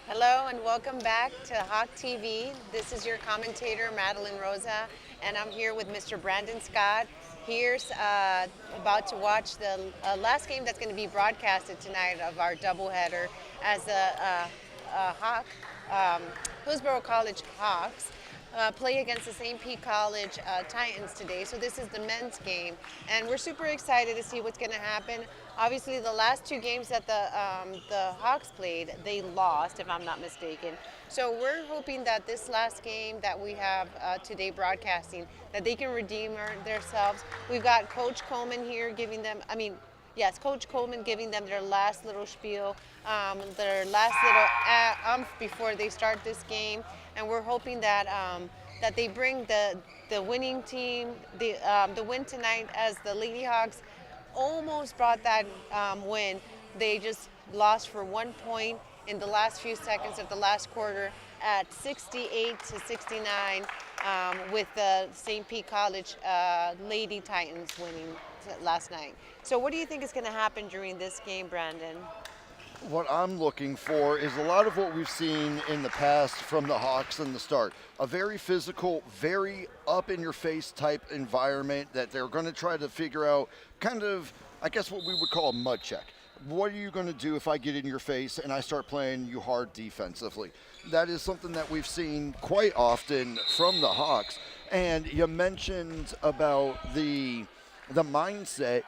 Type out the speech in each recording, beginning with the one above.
Hello and welcome back to Hawk TV. This is your commentator, Madeline Rosa, and I'm here with Mr. Brandon Scott. Here's about to watch the last game that's going to be broadcasted tonight of our doubleheader as the Hawk, Hillsborough College Hawks play against the St. Pete College Titans today. So this is the men's game, and we're super excited to see what's going to happen. Obviously, the last two games that the Hawks played, they lost, if I'm not mistaken. So we're hoping that this last game that we have today broadcasting, that they can redeem themselves. We've got Coach Coleman here giving them, yes, Coach Coleman giving them their last little spiel, their last little before they start this game, and we're hoping that that they bring the winning team the win tonight, as the Lady Hawks almost brought that win. They just lost for 1 point in the last few seconds of the last quarter at 68 to 69, with the St. Pete College Lady Titans winning last night. So what do you think is going to happen during this game, Brandon? What I'm looking for is a lot of what we've seen in the past from the Hawks in the start. A very physical, very up-in-your-face type environment that they're going to try to figure out, kind of, I guess, what we would call a mud check. What are you going to do if I get in your face and I start playing you hard defensively? That is something that we've seen quite often from the Hawks. And you mentioned about the mindset.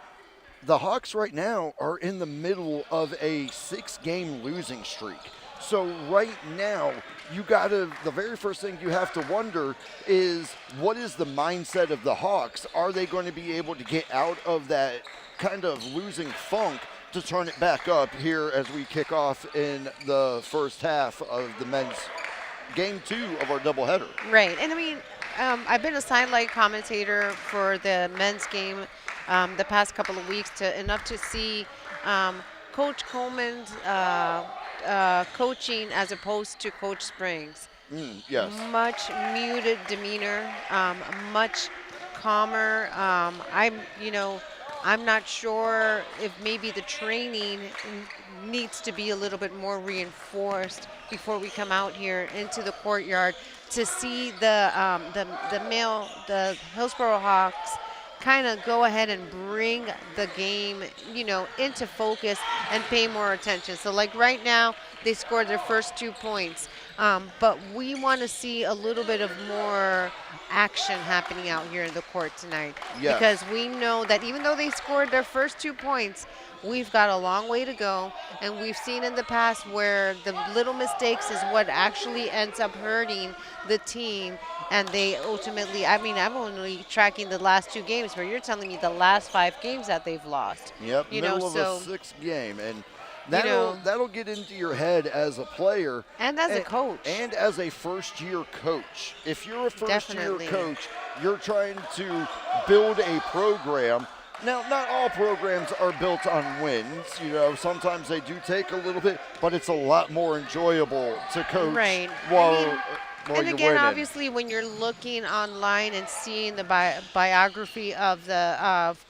The Hawks right now are in the middle of a 6-game losing streak. So right now, the very first thing you have to wonder is, what is the mindset of the Hawks? Are they going to be able to get out of that kind of losing funk to turn it back up here as we kick off in the first half of the men's game 2 of our doubleheader? Right, and I mean, I've been a sideline commentator for the men's game the past couple of weeks, enough to see Coach Coleman's coaching as opposed to Coach Springs. Yes. Much muted demeanor, much calmer. I'm not sure if maybe the training needs to be a little bit more reinforced before we come out here into the courtyard to see the Hillsborough Hawks kind of go ahead and bring the game, into focus and pay more attention. So like right now, they scored their first 2 points. But we want to see a little bit of more action happening out here in the court tonight. Yes. Because we know that even though they scored their first 2 points, we've got a long way to go. And we've seen in the past where the little mistakes is what actually ends up hurting the team. And they ultimately, I'm only tracking the last 2 games, but you're telling me the last 5 games that they've lost. Yep, middle of a 6th game. And that'll get into your head as a player. And as a coach. And as a first-year coach. If you're a first-year coach, you're trying to build a program. Now, not all programs are built on wins. Sometimes they do take a little bit, but it's a lot more enjoyable to coach while and you're again, winning. obviously, when you're looking online and seeing the biography of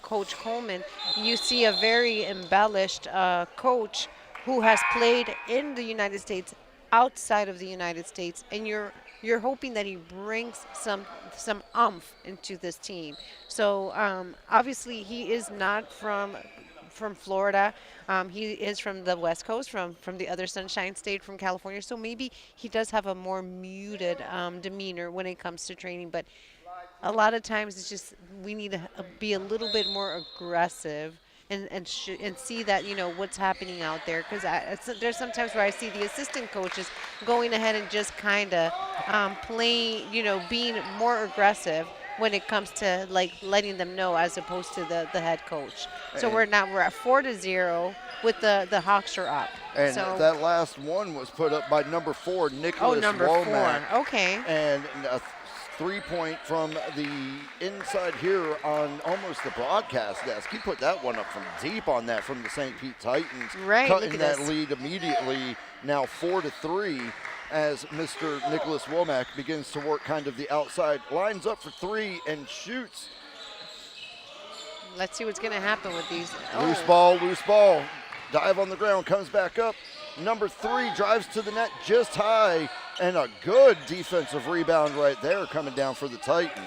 Coach Coleman, you see a very embellished coach who has played in the United States, outside of the United States, and you're hoping that he brings some oomph into this team. So obviously, he is not from Florida. He is from the West Coast, from the other Sunshine State, from California. So maybe he does have a more muted demeanor when it comes to training. But a lot of times it's just we need to be a little bit more aggressive and see that, what's happening out there. Because there's sometimes where I see the assistant coaches going ahead and just kind of playing, being more aggressive when it comes to like letting them know as opposed to the head coach. So we're at 4-0 with the Hawks are up. And that last one was put up by number 4, Nicholas Womack. 4. Okay. And a 3-point from the inside here on almost the broadcast desk. He put that one up from deep on that from the St. Pete Titans. Right. Cutting that lead immediately, now 4-3. As Mr. Nicholas Womack begins to work kind of the outside, lines up for 3 and shoots. Let's see what's going to happen with these. Loose ball. Dive on the ground, comes back up. Number 3 drives to the net just high, and a good defensive rebound right there coming down for the Titans.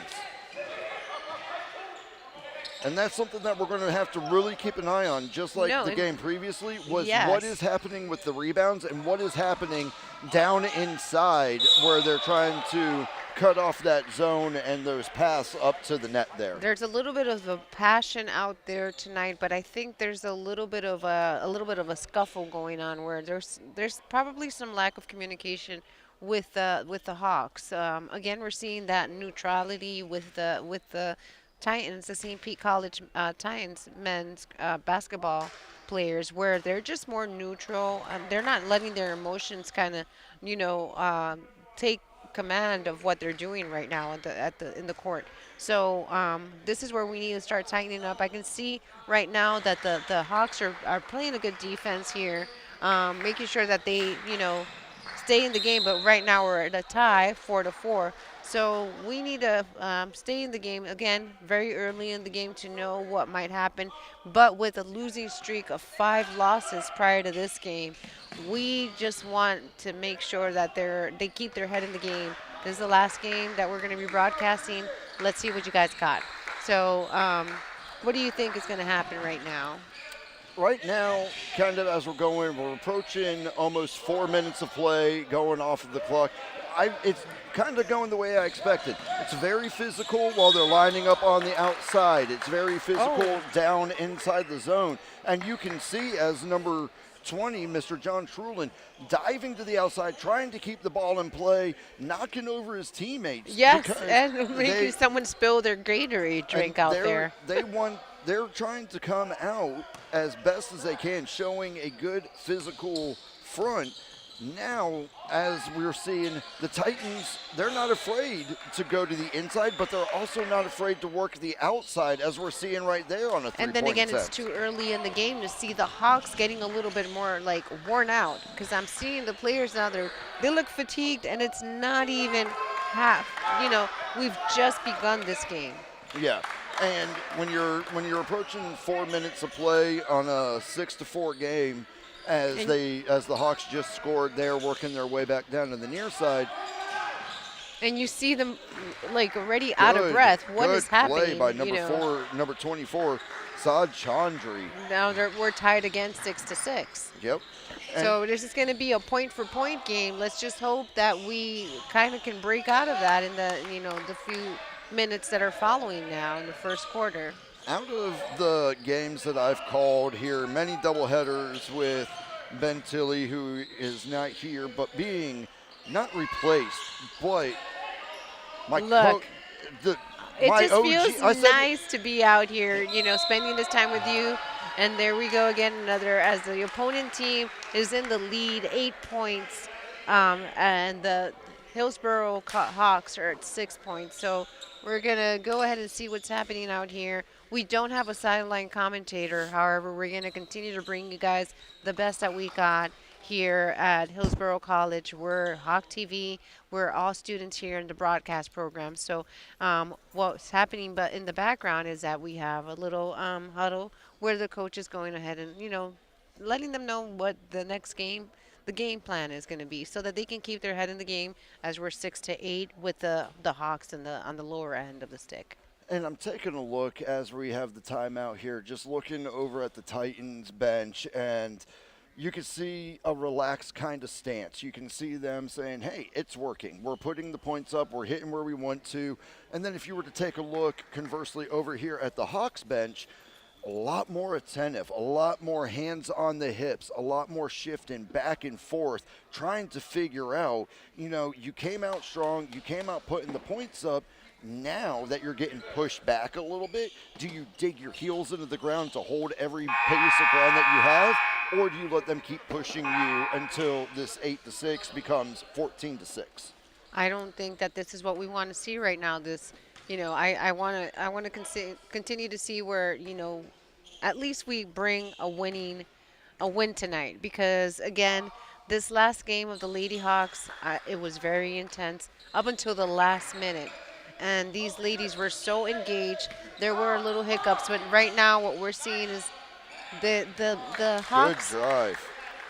And that's something that we're going to have to really keep an eye on, just like the game previously, was what is happening with the rebounds and what is happening down inside where they're trying to cut off that zone and those pass up to the net there. There's a little bit of a passion out there tonight, but I think there's a little bit of a scuffle going on where there's probably some lack of communication with the Hawks. Again, we're seeing that neutrality with the Titans, the St. Pete College Titans men's basketball players, where they're just more neutral. They're not letting their emotions kind of, take command of what they're doing right now in the court. So this is where we need to start tightening up. I can see right now that the Hawks are playing a good defense here, making sure that they, stay in the game. But right now we're at a tie, 4-4. So we need to stay in the game, again, very early in the game to know what might happen. But with a losing streak of 5 losses prior to this game, we just want to make sure that they keep their head in the game. This is the last game that we're going to be broadcasting. Let's see what you guys got. So what do you think is going to happen right now? Right now, kind of as we're approaching almost 4 minutes of play going off of the clock. It's kind of going the way I expected. It's very physical while they're lining up on the outside. It's very physical down inside the zone. And you can see as number 20, Mr. John Trulin, diving to the outside, trying to keep the ball in play, knocking over his teammates. Yes, and maybe someone spilled their Gatorade drink out there. They're trying to come out as best as they can, showing a good physical front. Now, as we're seeing, the Titans, they're not afraid to go to the inside, but they're also not afraid to work the outside, as we're seeing right there on a 3-point And then again, set. it's too early in the game to see the Hawks getting a little bit more like worn out, because I'm seeing the players now, they look fatigued, and it's not even half. We've just begun this game. Yeah, and when you're approaching 4 minutes of play on a 6-4 game, And as the Hawks just scored, they're working their way back down to the near side. and you see them like already out of Good, breath. What good is play happening? by number 24, Saad Chandri. Now we're tied again 6-6. Yep. And So this is going to be a point for point game. Let's just hope that we kind of can break out of that in the the few minutes that are following now in the first quarter. out of the games that I've called here, many doubleheaders with Ben Tilley, who is not here, but being not replaced, but my Look, the it my just OG, feels I said, nice to be out here, spending this time with you. And there we go again, another, as the opponent team is in the lead, 8 points, and the Hillsborough Hawks are at 6 points. So we're going to go ahead and see what's happening out here. We don't have a sideline commentator. However, we're going to continue to bring you guys the best that we got here at Hillsborough College. We're Hawk TV. We're all students here in the broadcast program. So what's happening but in the background is that we have a little huddle where the coach is going ahead and, letting them know what the game plan is going to be so that they can keep their head in the game as we're 6-8 with the Hawks on the lower end of the stick. and I'm taking a look as we have the timeout here, just looking over at the Titans bench, and you can see a relaxed kind of stance. You can see them saying, hey, it's working. We're putting the points up. We're hitting where we want to. And then if you were to take a look, conversely, over here at the Hawks bench, a lot more attentive, a lot more hands on the hips, a lot more shifting back and forth, trying to figure out, you came out strong, you came out putting the points up. Now that you're getting pushed back a little bit, do you dig your heels into the ground to hold every piece of ground that you have, or do you let them keep pushing you until this 8-6 becomes 14-6? I don't think that this is what we want to see right now. I want to continue to see where at least we bring a win tonight, because again, this last game of the Lady Hawks, it was very intense up until the last minute. And these ladies were so engaged. There were little hiccups, but right now what we're seeing is the Hawks Good drive.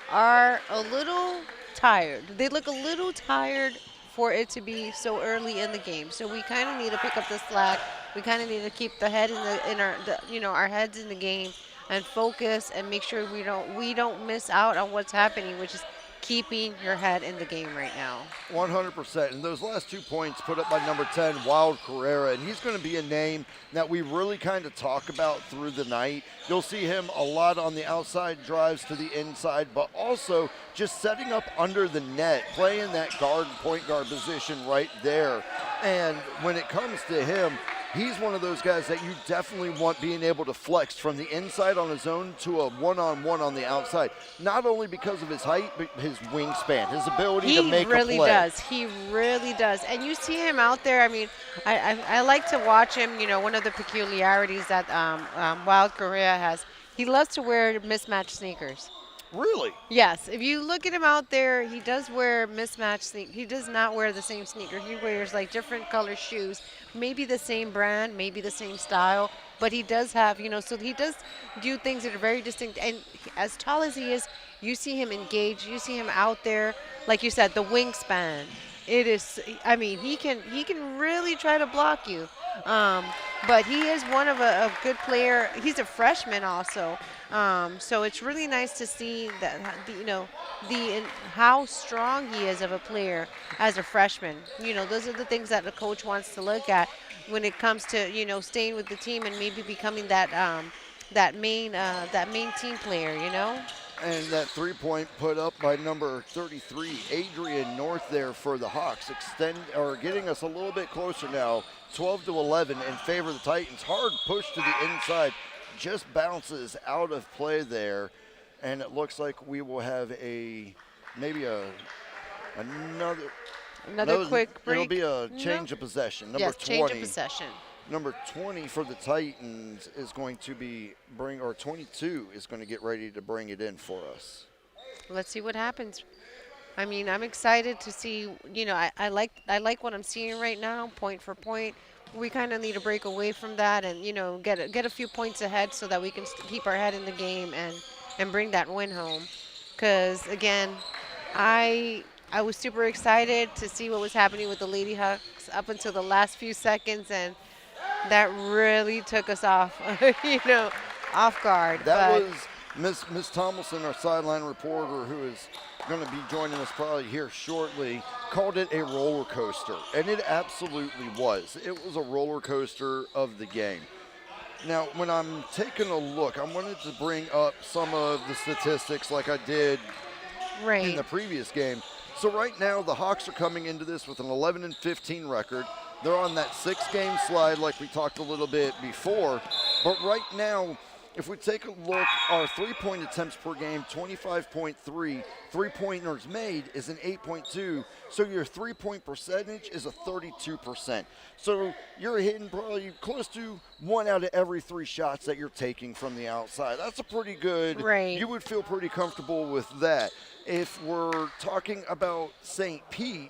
are a little tired. They look a little tired for it to be so early in the game. So we kind of need to pick up the slack. We kind of need to keep the head our heads in the game and focus and make sure we don't miss out on what's happening, which is keeping your head in the game right now. 100%. And those last 2 points put up by number 10, Wild Carrera, and he's going to be a name that we really kind of talk about through the night. You'll see him a lot on the outside drives to the inside, but also just setting up under the net, playing that point guard position right there. And when it comes to him, he's one of those guys that you definitely want being able to flex from the inside on his own to a one-on-one on the outside. Not only because of his height, but his wingspan, his ability to make a play. He really does. He really does. And you see him out there. I mean, I like to watch him. One of the peculiarities that Wild Korea has, he loves to wear mismatched sneakers. Really? Yes. If you look at him out there, he does wear mismatched sneakers. He does not wear the same sneaker. He wears like different color shoes, maybe the same brand, maybe the same style, but he does have, so he does do things that are very distinct. And as tall as he is, you see him engaged. You see him out there, like you said, the wingspan. It is. I mean, he can really try to block you. But he is one of a good player. He's a freshman also. So it's really nice to see that, how strong he is of a player as a freshman. Those are the things that the coach wants to look at when it comes to, staying with the team and maybe becoming that main team player, And that 3-point put up by number 33, Adrian North there for the Hawks, getting us a little bit closer now, 12-11 in favor of the Titans. Hard push to the inside, just bounces out of play there, and it looks like we will have another quick break. It'll be a change of possession. Number 20. Change of possession. Number 20 for the Titans is going to be 22 is going to get ready to bring it in for us. Let's see what happens. I mean, I'm excited to see, I like what I'm seeing right now, point for point. we kind of need to break away from that and get a few points ahead so that we can keep our head in the game and bring that win home. Because again, I was super excited to see what was happening with the Lady Hawks up until the last few seconds, and that really took us off, off guard. That But was Miss Tomlinson, our sideline reporter, who is going to be joining us probably here shortly, called it a roller coaster, and it absolutely was. It was a roller coaster of the game. Now, when I'm taking a look, I wanted to bring up some of the statistics like I did in the previous game. So right now, the Hawks are coming into this with an 11-15 record. They're on that 6-game slide like we talked a little bit before. But right now, if we take a look, our three-point attempts per game, 25.3. Three-pointers made is an 8.2. So your three-point percentage is a 32%. So you're hitting probably close to 1 out of every 3 shots that you're taking from the outside. That's a pretty good. Right. You would feel pretty comfortable with that. If we're talking about St. Pete,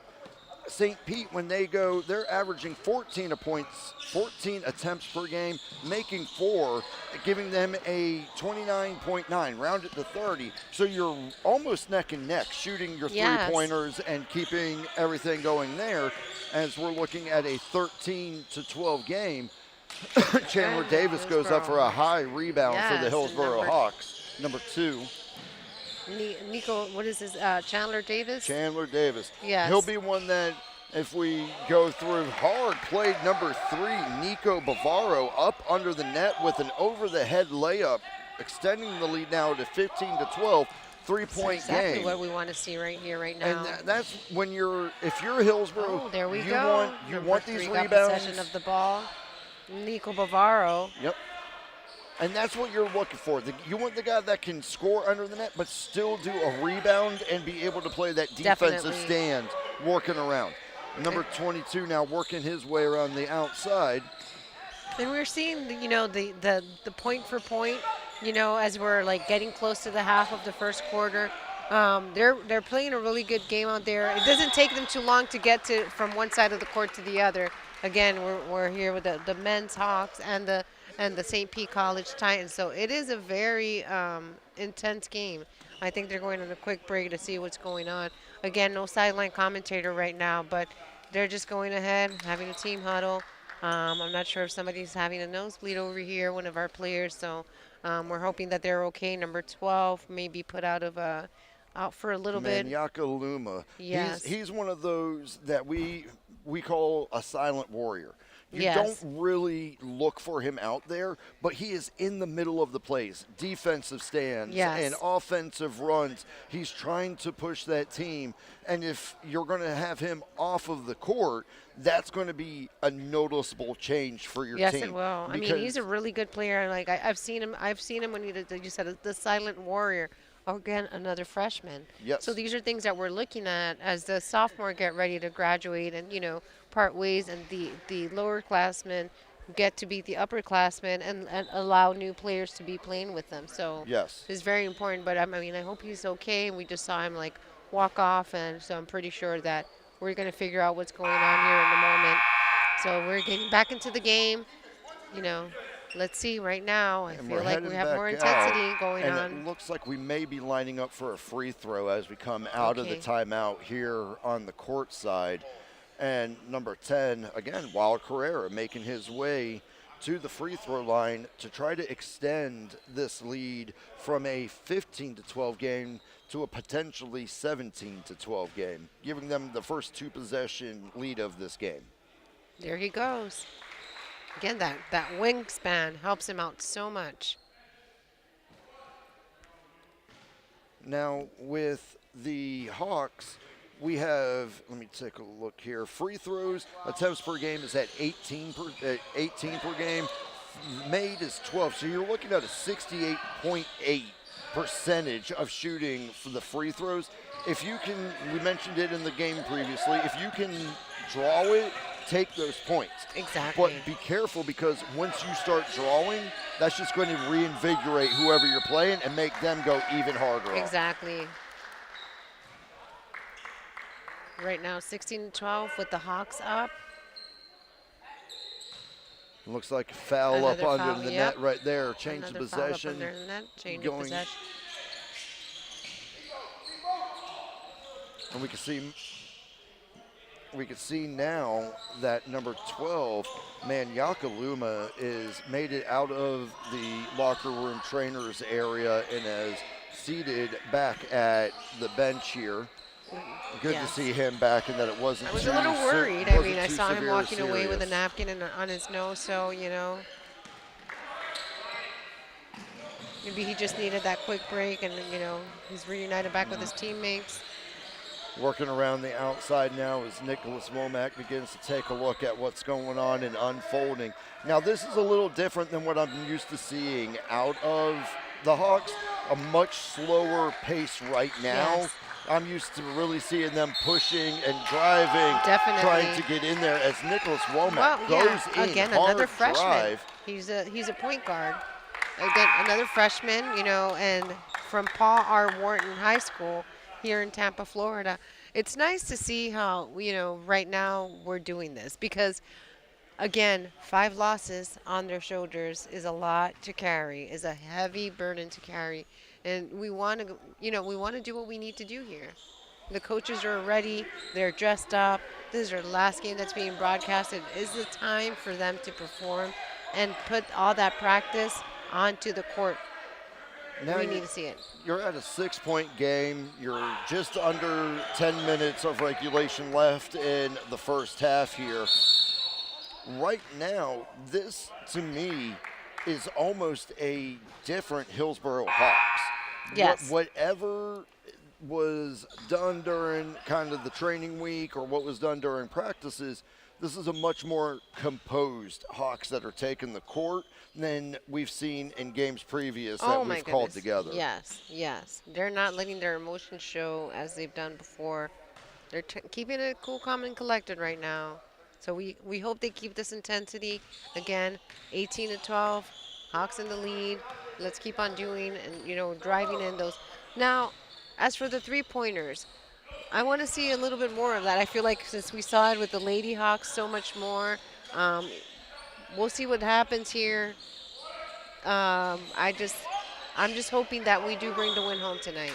when they go, they're averaging 14 points, 14 attempts per game, making 4, giving them a 29.9, round it to 30. So you're almost neck and neck shooting your three-pointers and keeping everything going there. As we're looking at a 13-12 game, Chandler Davis goes up for a high rebound for the Hillsborough Hawks. Number 2. Nico, what is his, Chandler Davis? Chandler Davis. Yes. He'll be one that, if we go through hard, played number 3, Nico Bavaro, up under the net with an over-the-head layup, extending the lead now to 15-12, three-point game. Exactly what we want to see right here, right now. And that's when if you're Hillsborough, there we you go. want these rebounds. Possession of the ball. Nico Bavaro. Yep. And that's what you're looking for. You want the guy that can score under the net, but still do a rebound and be able to play that defensive stand, working around. Number 22 now working his way around the outside. And we're seeing, the point for point, as we're like getting close to the half of the first quarter. They're playing a really good game out there. It doesn't take them too long to get from one side of the court to the other. Again, we're here with the men's Hawks and the St. Pete College Titans. So it is a very intense game. I think they're going on a quick break to see what's going on. Again, no sideline commentator right now, but they're just going ahead, having a team huddle. I'm not sure if somebody's having a nosebleed over here, one of our players. So we're hoping that they're okay. Number 12 may be put out for a little bit. Manyaka Luma. Yes. He's one of those that we call a silent warrior. You Yes. don't really look for him out there, but he is in the middle of the plays, defensive stands and offensive runs. He's trying to push that team, and if you're going to have him off of the court, that's going to be a noticeable change for your team. Yes, it will. I mean, he's a really good player. Like I've seen him when he did, you said, the silent warrior. Again, another freshman. Yes. So these are things that we're looking at as the sophomore get ready to graduate and, part ways, and the lower classmen get to beat the upperclassmen and allow new players to be playing with them. So yes, it's very important. But I hope he's okay. And we just saw him walk off, and so I'm pretty sure that we're going to figure out what's going on here in a moment. So we're getting back into the game. Let's see right now. I feel like we have more intensity going on. And it looks like we may be lining up for a free throw as we come out of the timeout here on the court side. And number 10, again, Wild Carrera making his way to the free throw line to try to extend this lead from a 15-12 game to a potentially 17-12 game, giving them the first 2-possession lead of this game. There he goes. Again, that wingspan helps him out so much. Now, with the Hawks, we have, let me take a look here. Free throws, attempts per game is at 18 per game. Made is 12. So you're looking at a 68.8% of shooting for the free throws. If you can, we mentioned it in the game previously, if you can draw it, take those points. Exactly. But be careful, because once you start drawing, that's just going to reinvigorate whoever you're playing and make them go even harder. Exactly. Right now, 16-12 with the Hawks up. Looks like a foul up Another under foul, the yep. net right there. Change Another of foul up possession. under the net, change of Going, possession. and we can see now that number 12, man, Yakaluma is made it out of the locker room trainers area and is seated back at the bench here. Good to see him back, and that it wasn't. I was too a little worried. I mean, I saw him walking away with a napkin on his nose, so maybe he just needed that quick break, and he's reunited back with his teammates. Working around the outside now as Nicholas Womack begins to take a look at what's going on and unfolding. Now, this is a little different than what I'm used to seeing out of the Hawks. A much slower pace right now. Yes. I'm used to really seeing them pushing and driving, Definitely. trying to get in there as Nicholas Womack goes in. Again, hard another freshman. drive. He's a point guard. Again, another freshman, and from Paul R. Wharton High School here in Tampa, Florida. It's nice to see how, right now we're doing this because, again, 5 losses on their shoulders is a lot to carry, is a heavy burden to carry. And we want to, we want to do what we need to do here. The coaches are ready. They're dressed up. This is their last game that's being broadcasted. It's the time for them to perform and put all that practice onto the court. Now we need to see it. You're at a 6-point game. You're just under 10 minutes of regulation left in the first half here. Right now, this, to me, is almost a different Hillsborough Hawks. Yes. Whatever was done during kind of the training week or what was done during practices, this is a much more composed Hawks that are taking the court than we've seen in games previous that we've called together. Yes. They're not letting their emotions show as they've done before. They're keeping it cool, calm, and collected right now. So we hope they keep this intensity. Again, 18-12, Hawks in the lead. Let's keep on doing and, driving in those. Now, as for the three-pointers, I want to see a little bit more of that. I feel like since we saw it with the Lady Hawks so much more, we'll see what happens here. I'm just hoping that we do bring the win home tonight.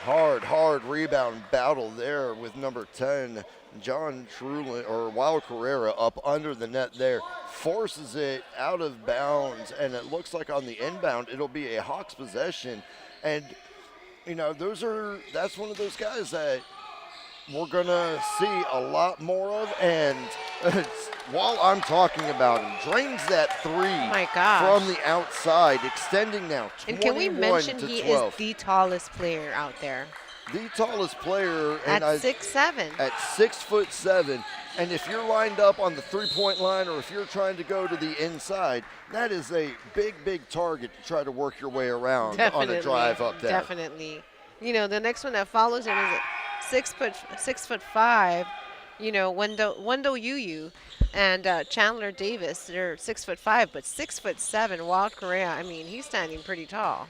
Hard rebound battle there with number 10, John Trulin, or Wild Carrera, up under the net there. Forces it out of bounds, and it looks like on the inbound it'll be a Hawks possession. And, that's one of those guys that we're going to see a lot more of. And while I'm talking about him, drains that three from the outside, extending now 21 and can we mention he 12. is the tallest player out there? The tallest player. At 6'7". At 6'7". And if you're lined up on the three-point line or if you're trying to go to the inside, that is a big target to try to work your way around on a drive up there. Definitely. The next one that follows him is 6'5", Wendell Yu and Chandler Davis. They're 6'5", but 6'7". Wild Correa, I mean, he's standing pretty tall.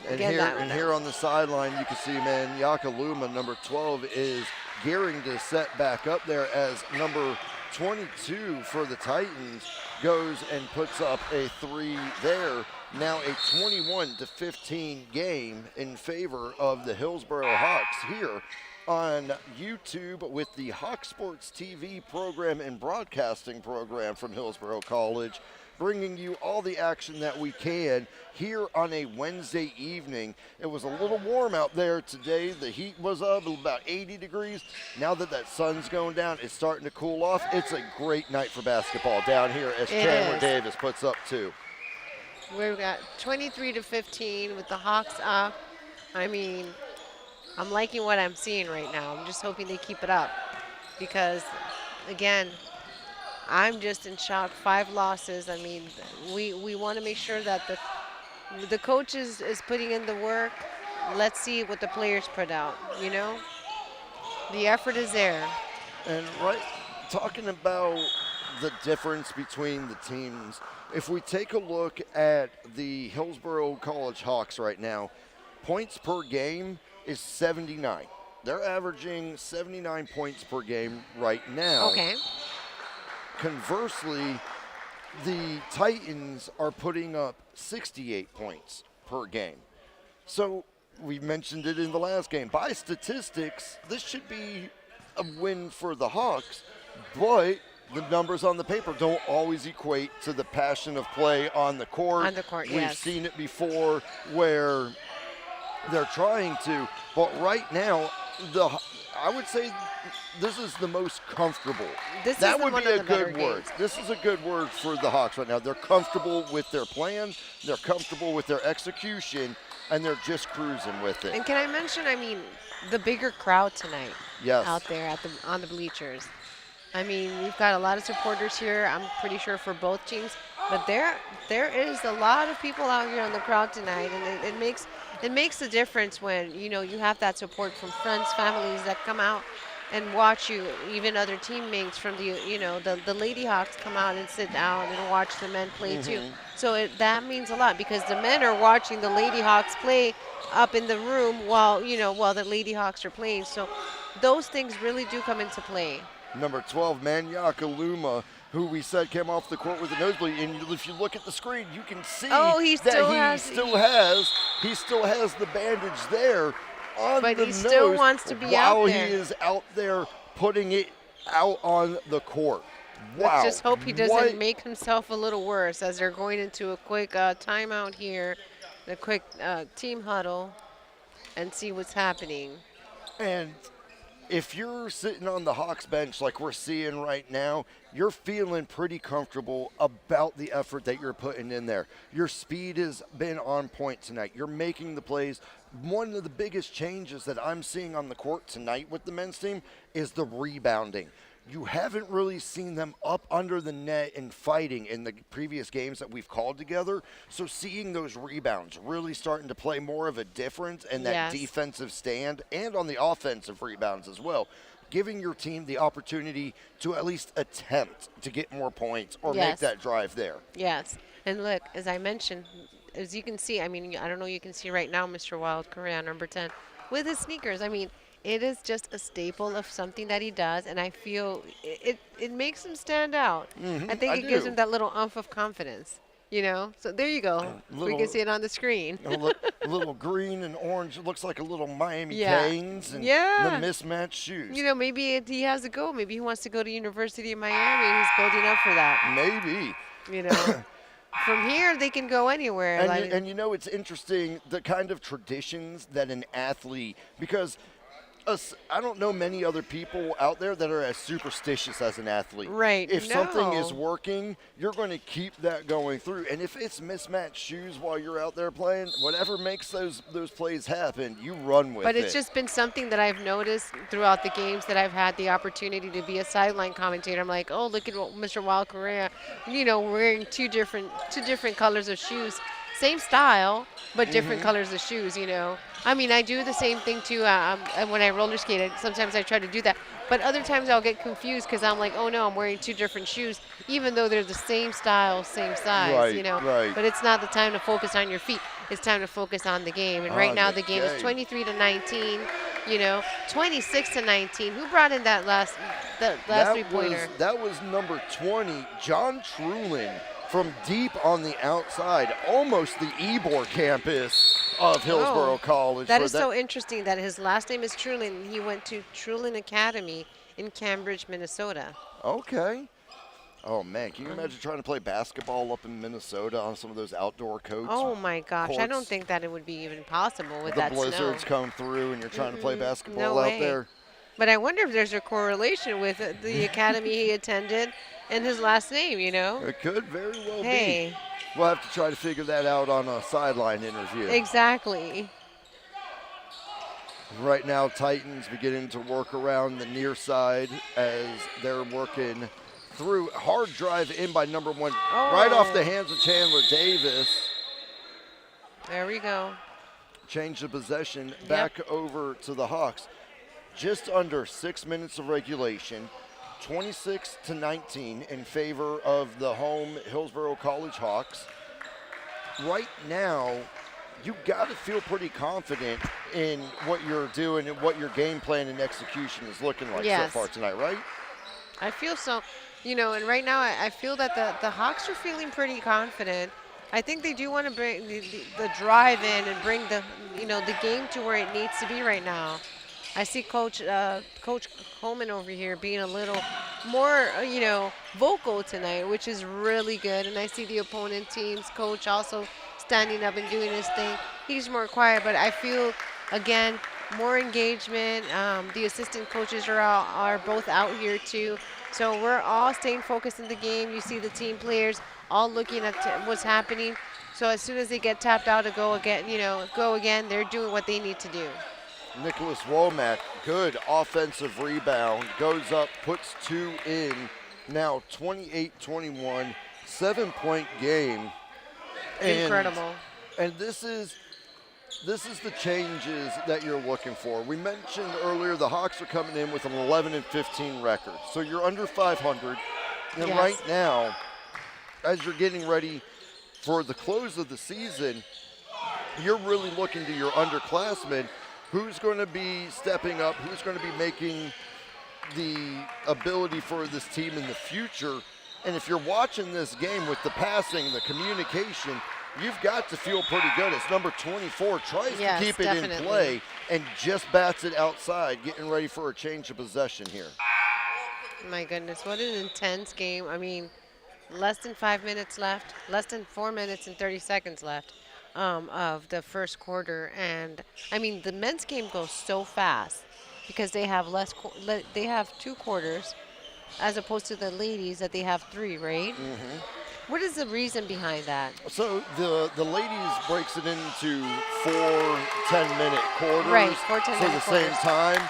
And here on the sideline, you can see, man, Yakaluma, number 12, is gearing to set back up there as number 22 for the Titans goes and puts up a three there. Now a 21-15 game in favor of the Hillsborough Hawks here on YouTube with the Hawk Sports TV program and broadcasting program from Hillsborough College, bringing you all the action that we can here on a Wednesday evening. It was a little warm out there today. The heat was up about 80 degrees. Now that sun's going down, it's starting to cool off. It's a great night for basketball down here as Chandler Davis puts up 2. We've got 23-15 with the Hawks up. I mean, I'm liking what I'm seeing right now. I'm just hoping they keep it up because, again, I'm just in shock. 5 losses. I mean, we want to make sure that the coach is putting in the work. Let's see what the players put out, The effort is there. And talking about the difference between the teams, if we take a look at the Hillsborough College Hawks right now, points per game is 79. They're averaging 79 points per game right now. Okay. conversely, the Titans are putting up 68 points per game. So we mentioned it in the last game. By statistics, this should be a win for the Hawks, but the numbers on the paper don't always equate to the passion of play on the court. On the court, We've yes. seen it before where they're trying to, but right now, I would say this is the most comfortable. That would be a good word. This is a good word for the Hawks right now. They're comfortable with their plan, they're comfortable with their execution, and they're just cruising with it. And can I mention, the bigger crowd tonight Yes. out there on the bleachers. We've got a lot of supporters here, I'm pretty sure, for both teams. But there is a lot of people out here on the crowd tonight, and it makes a difference when, you have that support from friends, families that come out and watch you, even other teammates from the Lady Hawks come out and sit down and watch the men play too. So that means a lot, because the men are watching the Lady Hawks play up in the room while the Lady Hawks are playing. So those things really do come into play. Number 12, Maniaka Luma, who we said came off the court with a nosebleed, and if you look at the screen, you can see he still has the bandage there on but the he nose still wants to be out while there. he is out there putting it out on the court. Wow. Let's just hope he doesn't make himself a little worse as they're going into a quick timeout here, the quick team huddle, and see what's happening. And if you're sitting on the Hawks bench like we're seeing right now, you're feeling pretty comfortable about the effort that you're putting in there. Your speed has been on point tonight. You're making the plays. One of the biggest changes that I'm seeing on the court tonight with the men's team is the rebounding. You haven't really seen them up under the net and fighting in the previous games that we've called together. So seeing those rebounds really starting to play more of a difference in that defensive stand and on the offensive rebounds as well, giving your team the opportunity to at least attempt to get more points or make that drive there. Yes. And look, as I mentioned, as you can see, I don't know, you can see right now Mr. Wild Korea, number 10, with his sneakers. It is just a staple of something that he does, and I feel it makes him stand out. I think it gives him that little umph of confidence, So there you go. We can see it on the screen. A little green and orange. It looks like a little Miami Canes and the mismatched shoes. Maybe he has to go. Maybe he wants to go to University of Miami. He's building up for that. Maybe. From here, they can go anywhere. And it's interesting, the kind of traditions that an athlete, because I don't know many other people out there that are as superstitious as an athlete. Right. If something is working, you're going to keep that going through. And if it's mismatched shoes while you're out there playing, whatever makes those plays happen, you run with it. But it's just been something that I've noticed throughout the games that I've had the opportunity to be a sideline commentator. I'm like, oh, look at Mr. Wild Korea, wearing two different colors of shoes. Same style, but different colors of shoes, I do the same thing too when I roller skated. Sometimes I try to do that. But other times I'll get confused because I'm like, oh no, I'm wearing two different shoes, even though they're the same style, same size, Right. But it's not the time to focus on your feet. It's time to focus on the game. And right now the game is 23-19, 26-19. Who brought in that last three-pointer? That was number 20, John Trulin, from deep on the outside, almost the Ybor campus of Hillsborough College. That is so interesting that his last name is Trulin. He went to Trulin Academy in Cambridge, Minnesota. Okay. Oh, man, can you imagine trying to play basketball up in Minnesota on some of those outdoor courts? Oh, my gosh. Courts? I don't think that it would be even possible with that snow. The blizzards come through and you're trying to play basketball out there. But I wonder if there's a correlation with the academy he attended and his last name, It could very well be. We'll have to try to figure that out on a sideline interview. Exactly. Right now, Titans beginning to work around the near side as they're working through. Hard drive in by number 1, right off the hands of Chandler Davis. There we go. Change the possession back over to the Hawks. Just under 6 minutes of regulation. 26-19 in favor of the home Hillsborough College Hawks. Right now, you got to feel pretty confident in what you're doing and what your game plan and execution is looking like so far tonight, right? I feel so. And right now I feel that the Hawks are feeling pretty confident. I think they do want to bring the drive in and bring the game to where it needs to be right now. I see Coach Coleman over here being a little more, vocal tonight, which is really good. And I see the opponent team's coach also standing up and doing his thing. He's more quiet, but I feel, again, more engagement. The assistant coaches are both out here too. So we're all staying focused in the game. You see the team players all looking at what's happening. So as soon as they get tapped out to go again, they're doing what they need to do. Nicholas Womack, good offensive rebound, goes up, puts 2 in. Now 28-21, 7-point game. Incredible. And this is the changes that you're looking for. We mentioned earlier the Hawks are coming in with an 11-15 record. So you're under 500. And Yes. right now, as you're getting ready for the close of the season, you're really looking to your underclassmen. Who's going to be stepping up? Who's going to be making the ability for this team in the future? And if you're watching this game with the passing, the communication, you've got to feel pretty good. It's number 24, tries to keep it definitely in play and just bats it outside, getting ready for a change of possession here. My goodness, what an intense game. I mean, less than 5 minutes left, less than 4 minutes and 30 seconds left of the first quarter. And, I mean, the men's game goes so fast because they have they have 2 quarters as opposed to the ladies that they have 3, right? Mm-hmm. What is the reason behind that? So the ladies breaks it into 4 10-minute quarters. Right, 4 10-minute So the quarters. same time.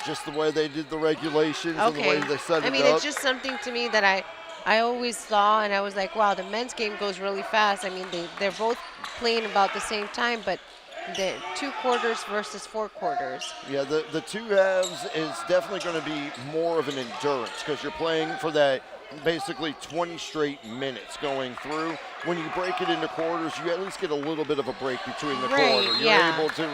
Just the way they did the regulations and the way they set it up. I mean, it's just something to me that I always saw, and I was like, wow, the men's game goes really fast. I mean, they're both playing about the same time, but the 2 quarters versus 4 quarters. Yeah, the 2 halves is definitely going to be more of an endurance because you're playing for that basically 20 straight minutes going through. When you break it into quarters, you at least get a little bit of a break between the Right, quarter. You're yeah. able to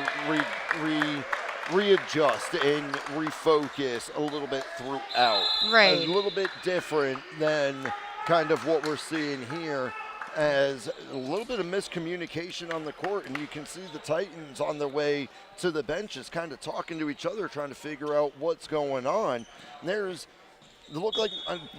readjust and refocus a little bit throughout. Right. A little bit different than kind of what we're seeing here, as a little bit of miscommunication on the court, and you can see the Titans on their way to the benches kind of talking to each other, trying to figure out what's going on. And it looked like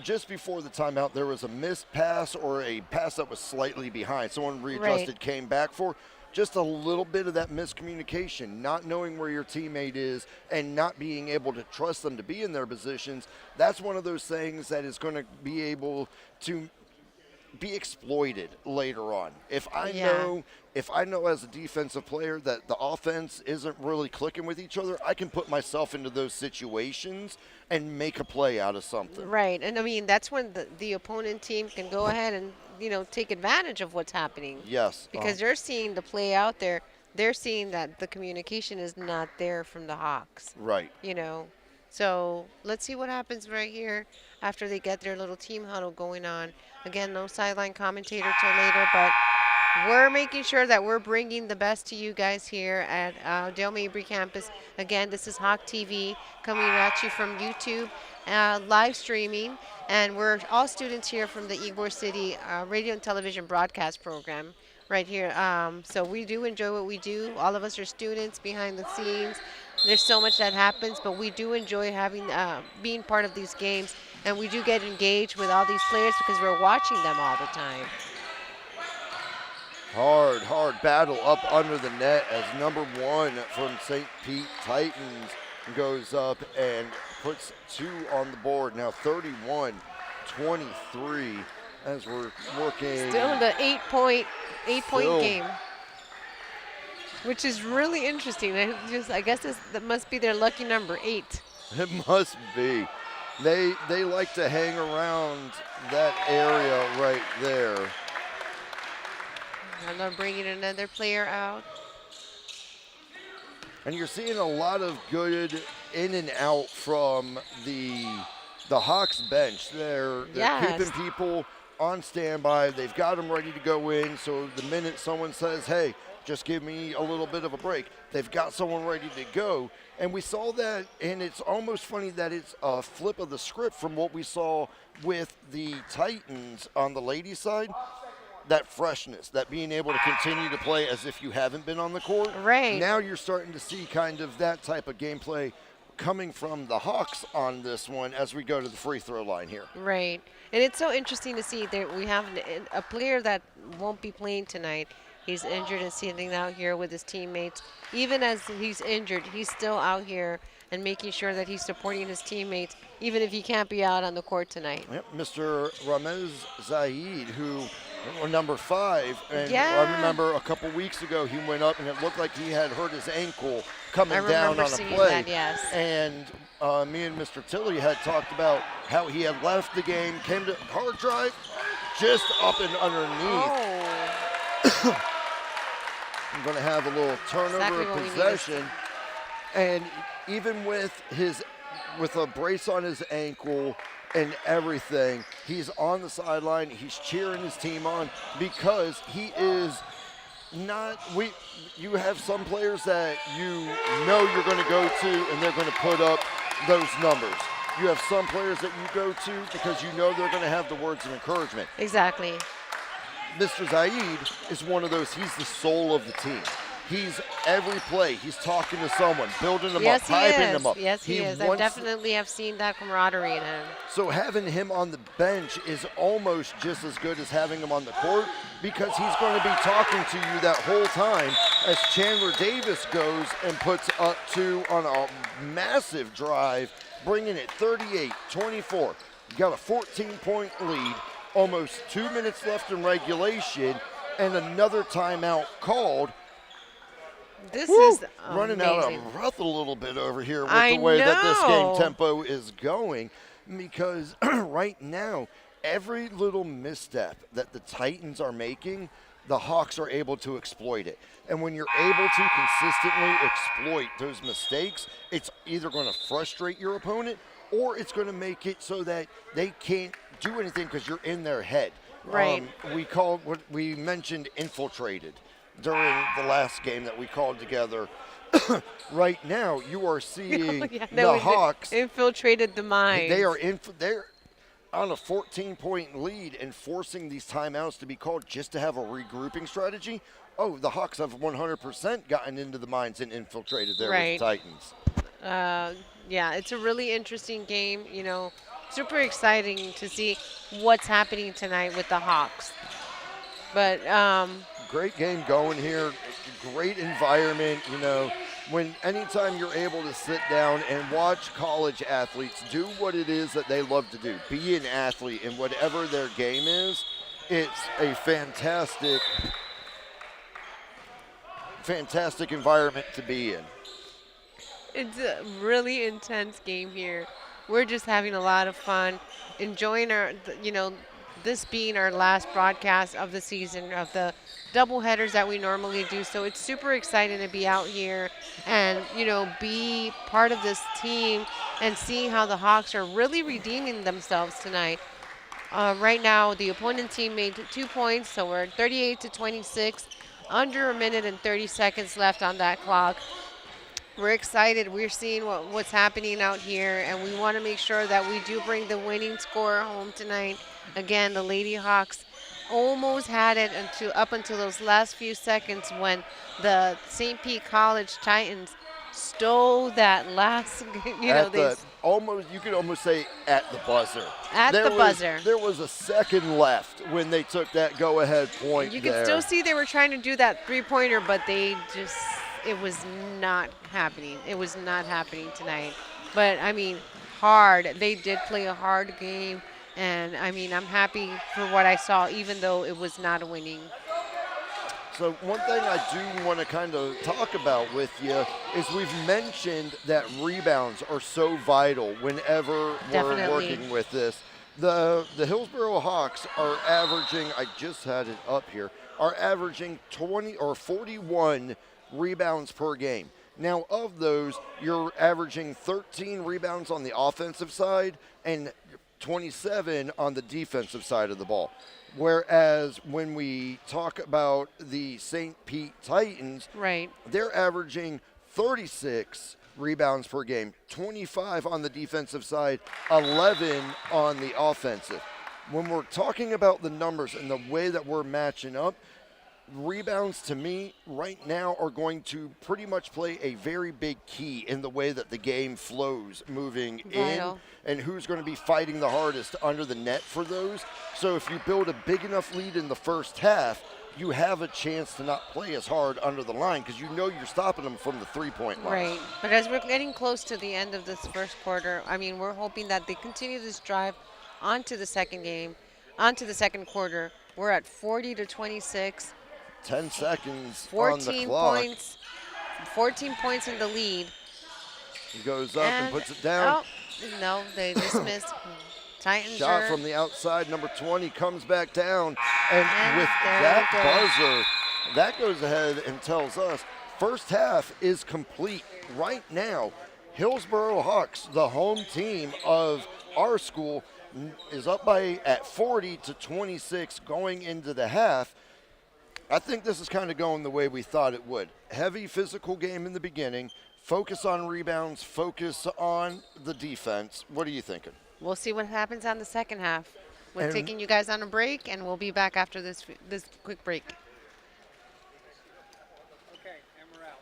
just before the timeout there was a missed pass or a pass that was slightly behind. Someone readjusted, Right. came back for just a little bit of that miscommunication, not knowing where your teammate is and not being able to trust them to be in their positions. That's one of those things that is going to be able to be exploited later on. If I know as a defensive player that the offense isn't really clicking with each other, I can put myself into those situations and make a play out of something. Right, and I mean, that's when the opponent team can go ahead and, take advantage of what's happening. Yes. Because they're seeing the play out there. They're seeing that the communication is not there from the Hawks. Right. So let's see what happens right here after they get their little team huddle going on. Again, no sideline commentator till later, but we're making sure that we're bringing the best to you guys here at Del Mabry campus. Again, this is Hawk TV coming at you from YouTube, live streaming, and we're all students here from the Ybor City radio and television broadcast program right here. So we do enjoy what we do. All of us are students behind the scenes. There's so much that happens, but we do enjoy having being part of these games, and we do get engaged with all these players because we're watching them all the time. Hard battle up under the net as number 1 from St. Pete Titans goes up and puts 2 on the board. Now 31-23 as we're working. Still in the 8-point game, which is really interesting. I guess that must be their lucky number, 8. It must be. They like to hang around that area right there. And they're bringing another player out. And you're seeing a lot of good in and out from the Hawks bench. They're keeping people on standby. They've got them ready to go in. So the minute someone says, hey, Just give me a little bit of a break. They've got someone ready to go. And we saw that, and it's almost funny that it's a flip of the script from what we saw with the Titans on the ladies' side. That freshness, that being able to continue to play as if you haven't been on the court. Right. Now you're starting to see kind of that type of gameplay coming from the Hawks on this one as we go to the free throw line here. Right. And it's so interesting to see that we have a player that won't be playing tonight. He's injured and sitting out here with his teammates. Even as he's injured, he's still out here and making sure that he's supporting his teammates, even if he can't be out on the court tonight. Yep, Mr. Ramez Zaid, who number 5, and Yeah. I remember a couple weeks ago he went up and it looked like he had hurt his ankle coming down on a seeing play. that, yes. And me and Mr. Tilley had talked about how he had left the game, came to hard drive, just up and underneath. Oh. I'm going to have a little turnover Exactly of what we possession. And even with a brace on his ankle and everything, he's on the sideline. He's cheering his team on because he is not. You have some players that you know you're going to go to and they're going to put up those numbers. You have some players that you go to because you know they're going to have the words of encouragement. Exactly. Mr. Zaid is one of those. He's the soul of the team. He's every play. He's talking to someone, building them up, hyping them up. Yes, he is. I definitely have seen that camaraderie in him. So having him on the bench is almost just as good as having him on the court because he's going to be talking to you that whole time as Chandler Davis goes and puts up 2 on a massive drive, bringing it 38-24. You got a 14-point lead, almost 2 minutes left in regulation, and another timeout called. This Woo! is Running amazing. out of breath a little bit over here with I the way that this game know. tempo is going, because right now, every little misstep that the Titans are making, the Hawks are able to exploit it. And when you're able to consistently exploit those mistakes, it's either going to frustrate your opponent or it's going to make it so that they can't do anything because you're in their head. Right. We mentioned infiltrated during the last game that we called together. Right now, you are seeing the Hawks infiltrated the mind. They're on a 14-point lead and forcing these timeouts to be called just to have a regrouping strategy. Oh, the Hawks have 100% gotten into the minds and infiltrated there with the Titans. Yeah, it's a really interesting game. You know, super exciting to see what's happening tonight with the Hawks. But great game going here, great environment. You know, anytime you're able to sit down and watch college athletes do what it is that they love to do, be an athlete in whatever their game is, it's a fantastic environment to be in. it's a really intense game here. We're just having a lot of fun, enjoying this being our last broadcast of the season, of the double headers that we normally do. So it's super exciting to be out here and, be part of this team and see how the Hawks are really redeeming themselves tonight. Right now, the opponent team made 2 points, so we're 38-26, under a minute and 30 seconds left on that clock. We're excited. We're seeing what's happening out here, and we want to make sure that we do bring the winning score home tonight. Again, the Lady Hawks almost had it up until those last few seconds when the St. Pete College Titans stole that last, you could almost say at the buzzer. Buzzer. There was a second left when they took that go-ahead point. You could still see they were trying to do that three-pointer, but it was not happening. It was not happening tonight. But, hard. They did play a hard game. And, I'm happy for what I saw, even though it was not a winning. So one thing I do want to kind of talk about with you is we've mentioned that rebounds are so vital whenever we're working with this. The Hillsborough Hawks are averaging, I just had it up here, are averaging 41 rebounds per game. Now, of those, you're averaging 13 rebounds on the offensive side and 27 on the defensive side of the ball. Whereas when we talk about the St. Pete Titans, Right. they're averaging 36 rebounds per game, 25 on the defensive side, 11 on the offensive. When we're talking about the numbers and the way that we're matching up, rebounds to me right now are going to pretty much play a very big key in the way that the game flows moving Vital. in and who's going to be fighting the hardest under the net for those. So if you build a big enough lead in the first half, you have a chance to not play as hard under the line because you know you're stopping them from the three-point line. Right. But as we're getting close to the end of this first quarter, I mean, we're hoping that they continue this drive onto the second quarter. We're at 40 to 26. 10 seconds on the 14 clock. points. 14 points in the lead. He goes up and puts it down. Oh, no, they dismissed. Titans Shot are, from the outside, number 20 comes back down. And with there that it goes. buzzer, that goes ahead and tells us first half is complete right now. Hillsborough Hawks, the home team of our school, is up by at 40 to 26 going into the half. I think this is kind of going the way we thought it would. Heavy physical game in the beginning, focus on rebounds, focus on the defense. What are you thinking? We'll see what happens on the second half. We're And- taking you guys on a break, and we'll be back after this quick break. Okay, and we're out.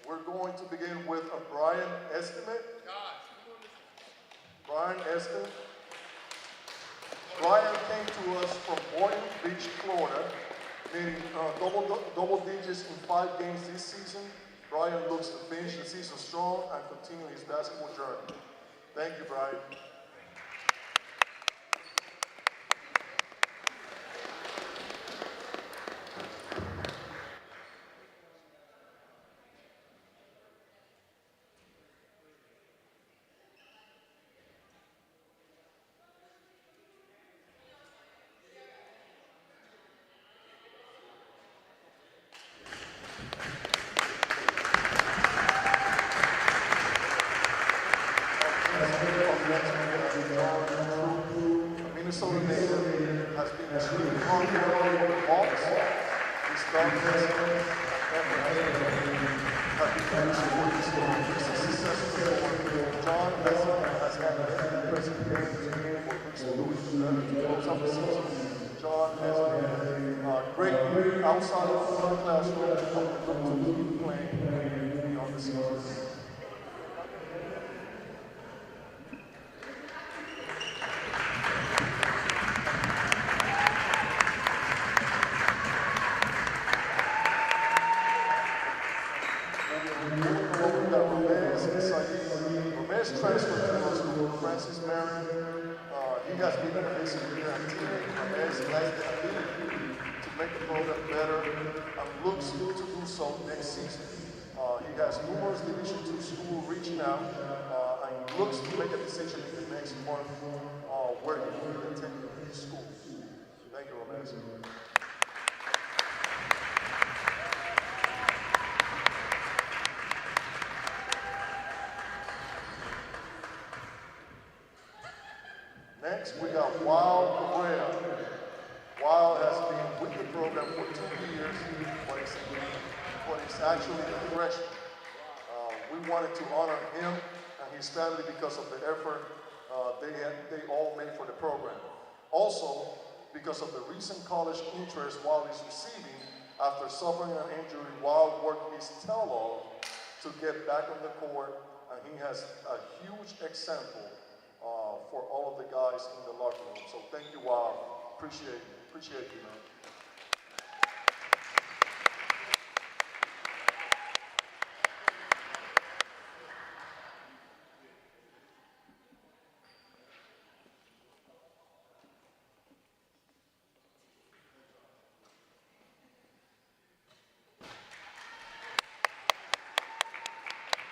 We're going to begin with a Brian estimate. Brian estimate. Brian came to us from Boynton Beach, Florida, meaning double digits in 5 games this season. Brian looks to finish the season strong and continue his basketball journey. Thank you, Brian. Minnesota native has been extremely hard-working with the Hawks. His dominance have been appreciated. This is successful. John has had an impressive game for Bristol Louis to close out the season. John has been great outside of the classroom and look to keep playing beyond the season. Transferred to us from Francis Marion. He has been an amazing leader and teammate. Gomez has the ability to make the program better and looks to do so next season. He has numerous Division II schools reaching out and looks to make a decision in the next month where he will attend school. Thank you, Gomez. Next, we got Wild Cabrera. Wild has been with the program for 2 years, but he's actually a freshman. We wanted to honor him and his family because of the effort they all made for the program. Also, because of the recent college interest Wild is receiving after suffering an injury, Wild worked his tail off to get back on the court, and he has a huge example for all of the guys in the locker room. So thank you, Wild. Appreciate you, man.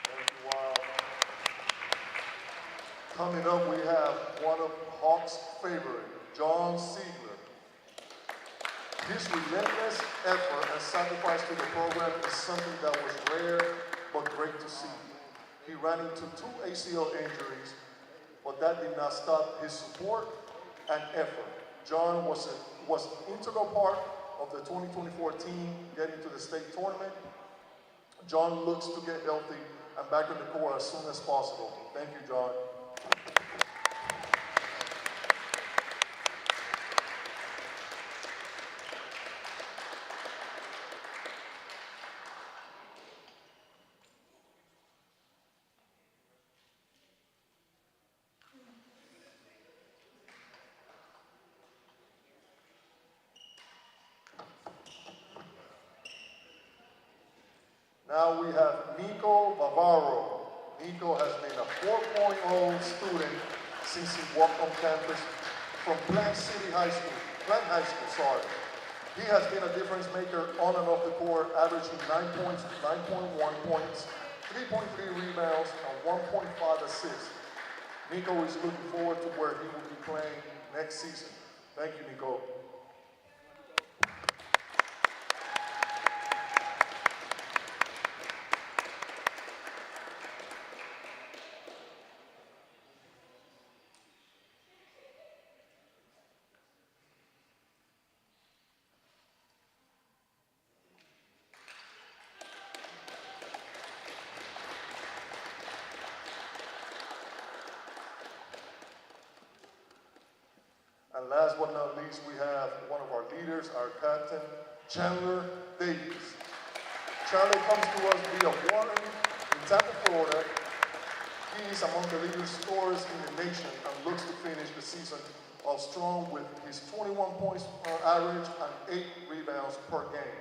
Thank you, Wild. Coming up, we have one of Hawks' favorite, John Ziegler. His relentless effort and sacrifice to the program is something that was rare but great to see. He ran into 2 ACL injuries, but that did not stop his support and effort. John was an integral part of the 2024 team getting to the state tournament. John looks to get healthy and back on the court as soon as possible. Thank you, John. Now we have Nico Bavaro. Nico has been a 4.0 student since he walked on campus from Plant High School. He has been a difference maker on and off the court, averaging 9 points, 9.1 points, 3.3 rebounds, and 1.5 assists. Nico is looking forward to where he will be playing next season. Thank you, Nico. And last but not least, we have one of our leaders, our captain, Chandler Davis. Chandler comes to us via Warren in Tampa, Florida. He is among the leading scorers in the nation and looks to finish the season off strong with his 21 points average and 8 rebounds per game.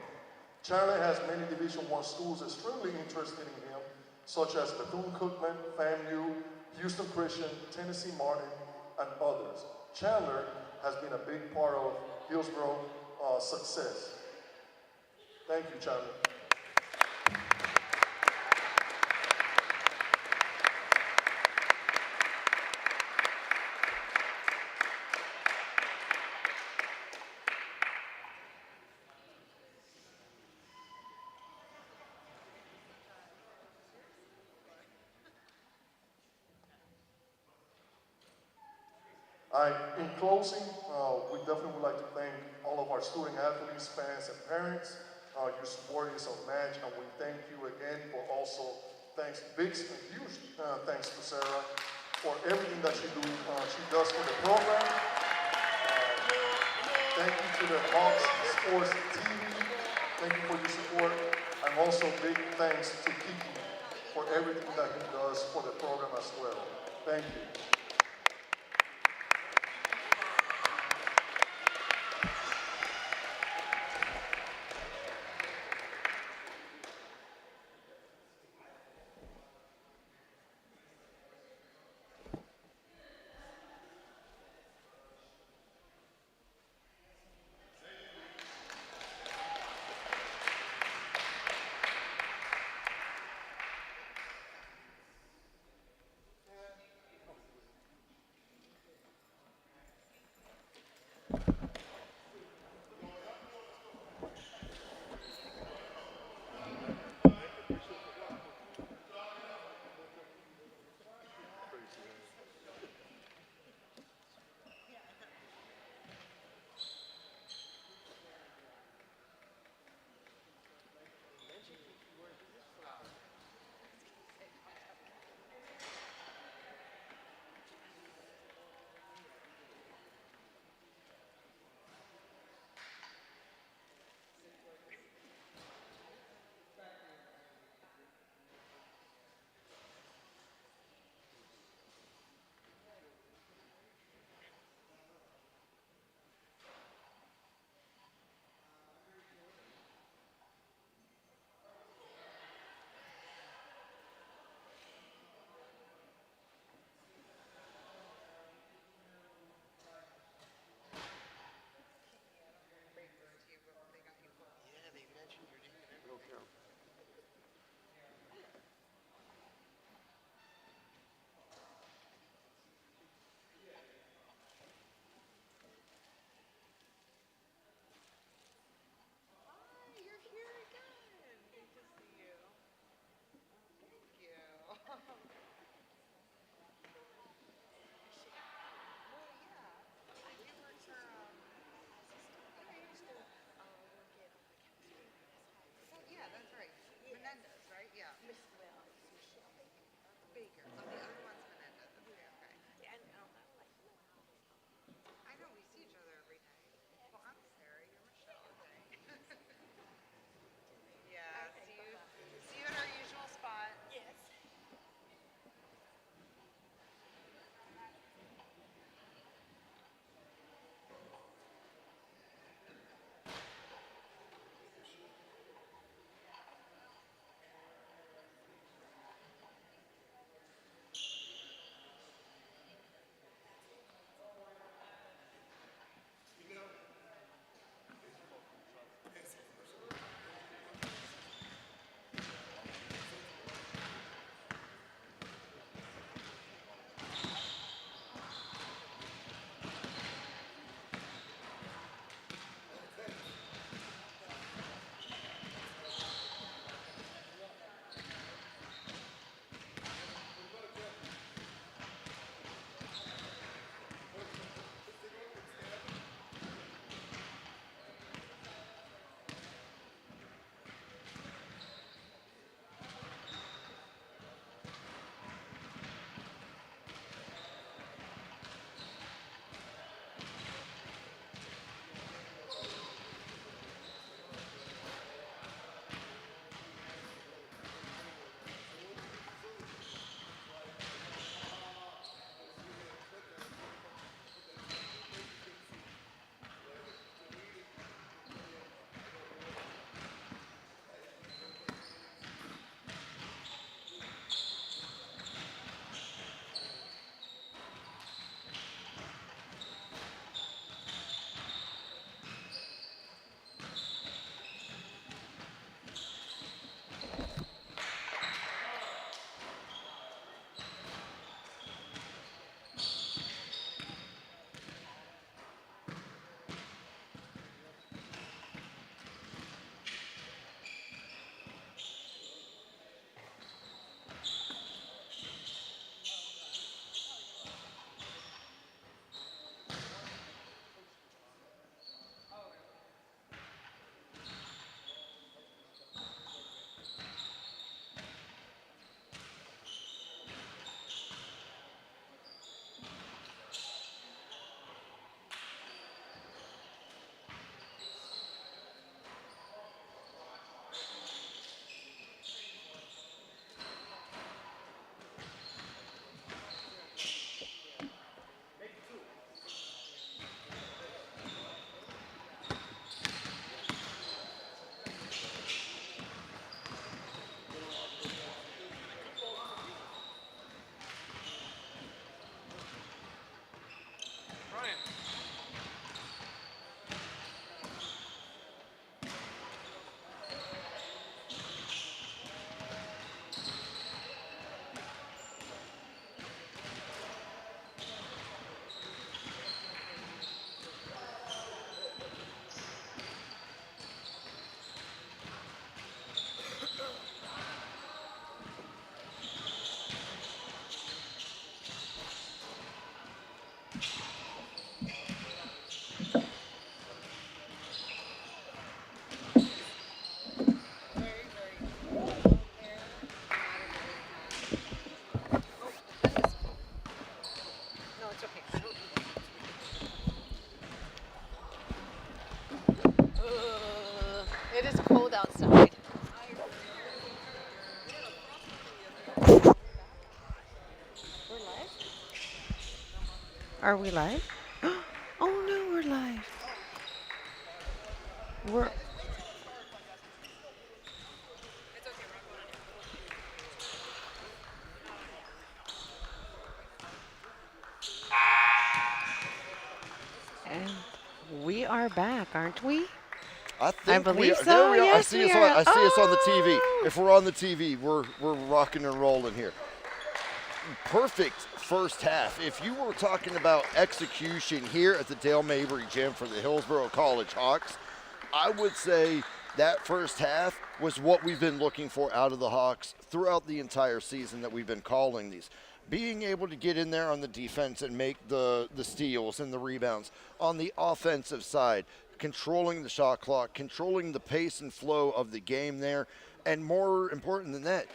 Chandler has many Division I schools extremely interested in him, such as Bethune-Cookman, FAMU, Houston Christian, Tennessee Martin, and others. Chandler has been a big part of Hillsborough success. Thank you, Chandler. In closing, we definitely would like to thank all of our student athletes, fans, and parents. Your support is unmatched, and we thank you again for also thanks, big and huge thanks to Sarah for everything that she does for the program. Thank you to the Hawks Sports TV. Thank you for your support, and also big thanks to Kiki for everything that he does for the program as well. Thank you. Are we live? Oh no, we're live. We're and we are back, aren't we? I think believe so. There we are. Yes, we are. I see us on the TV. Oh! If we're on the TV, we're rocking and rolling here. Perfect first half. If you were talking about execution here at the Dale Mabry Gym for the Hillsborough College Hawks, I would say that first half was what we've been looking for out of the Hawks throughout the entire season that we've been calling these. Being able to get in there on the defense and make the steals and the rebounds. On the offensive side, controlling the shot clock, controlling the pace and flow of the game there, and more important than that,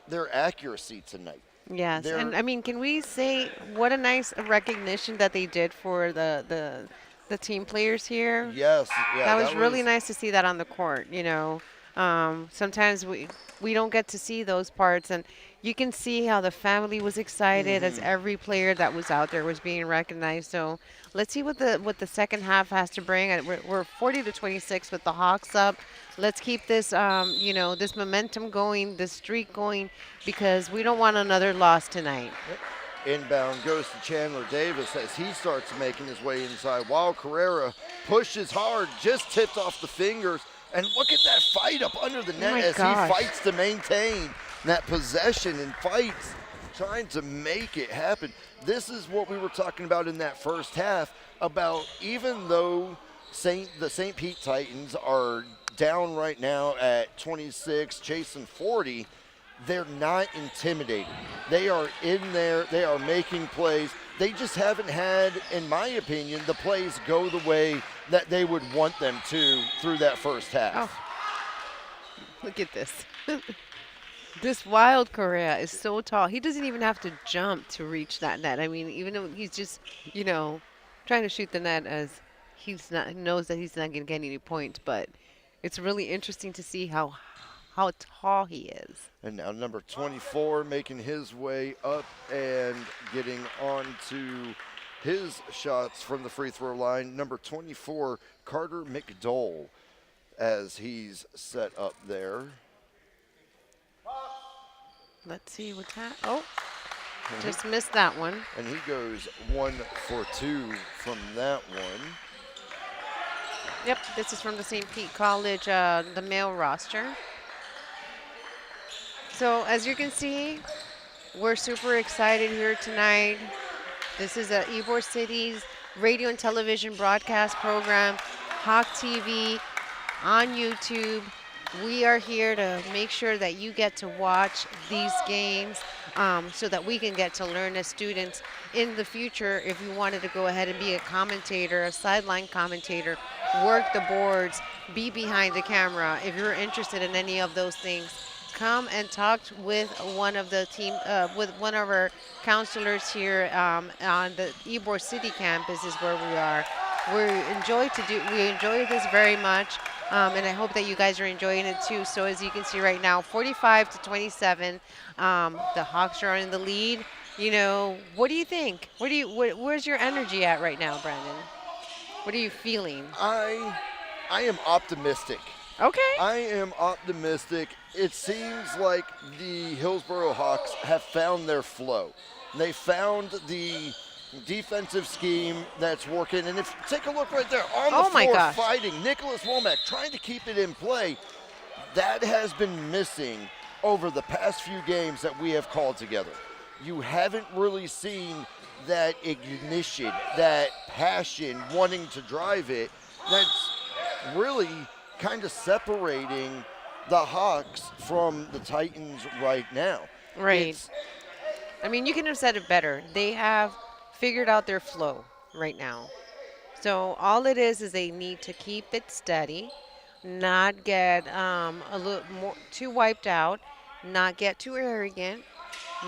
their accuracy tonight. Yes, and I mean, can we say what a nice recognition that they did for the team players here? Yes, yeah, that was really nice to see that on the court. Sometimes we don't get to see those parts, and you can see how the family was excited as every player that was out there was being recognized. So let's see what the second half has to bring. We're 40-26 with the Hawks up. Let's keep this this momentum going, this streak going, because we don't want another loss tonight. Inbound goes to Chandler Davis as he starts making his way inside. While Carrera pushes hard, just tipped off the fingers. And look at that fight up under the net as he fights to maintain that possession and fights, trying to make it happen. This is what we were talking about in that first half, about even though the St. Pete Titans are down right now at 26, chasing 40, they're not intimidated. They are in there. They are making plays. They just haven't had, in my opinion, the plays go the way that they would want them to through that first half. Oh. Look at this. This wild Correa is so tall. He doesn't even have to jump to reach that net. I mean, even though he's just, trying to shoot the net as knows that he's not going to get any points, but it's really interesting to see how tall he is. And now number 24 making his way up and getting on to his shots from the free throw line. Number 24, Carter McDowell, as he's set up there. Let's see what's happening. Oh, just missed that one. And he goes 1 for 2 from that one. Yep, this is from the St. Pete College, the male roster. So as you can see, we're super excited here tonight. This is Ybor City's radio and television broadcast program, Hawk TV on YouTube. We are here to make sure that you get to watch these games so that we can get to learn as students in the future. If you wanted to go ahead and be a commentator, a sideline commentator, work the boards, be behind the camera, if you're interested in any of those things, come and talk with one of the team, with one of our counselors here on the Ybor City campus is where we are. We enjoy this very much, and I hope that you guys are enjoying it too. So as you can see right now, 45-27, the Hawks are in the lead. What do you think? Where's your energy at right now, Brandon? What are you feeling? I am optimistic. Okay. I am optimistic. It seems like the Hillsborough Hawks have found their flow. They found the defensive scheme that's working. And if take a look right there on the floor fighting, Nicholas Womack trying to keep it in play. That has been missing over the past few games that we have called together. You haven't really seen that ignition, that passion, wanting to drive it. That's really kind of separating the Hawks from the Titans right now. Right. I mean, you can have said it better. They have figured out their flow right now. So all it is they need to keep it steady, not get a little more too wiped out, not get too arrogant,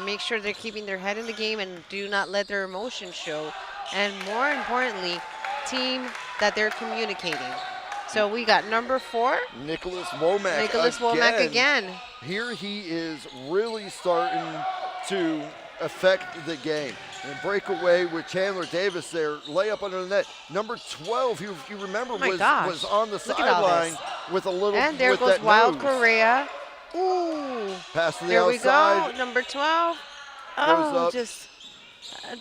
make sure they're keeping their head in the game and do not let their emotions show. And more importantly, team that they're communicating. So we got number 4. Nicholas Womack. Nicholas Womack again. Here he is really starting to affect the game. And breakaway with Chandler Davis there, layup under the net. Number 12, you remember, Oh my was gosh. on the Look at all sideline this. with a little. And there with goes that Wild nose. Correa. Ooh. Pass to the There we outside. go. Number 12. Goes Oh, up. just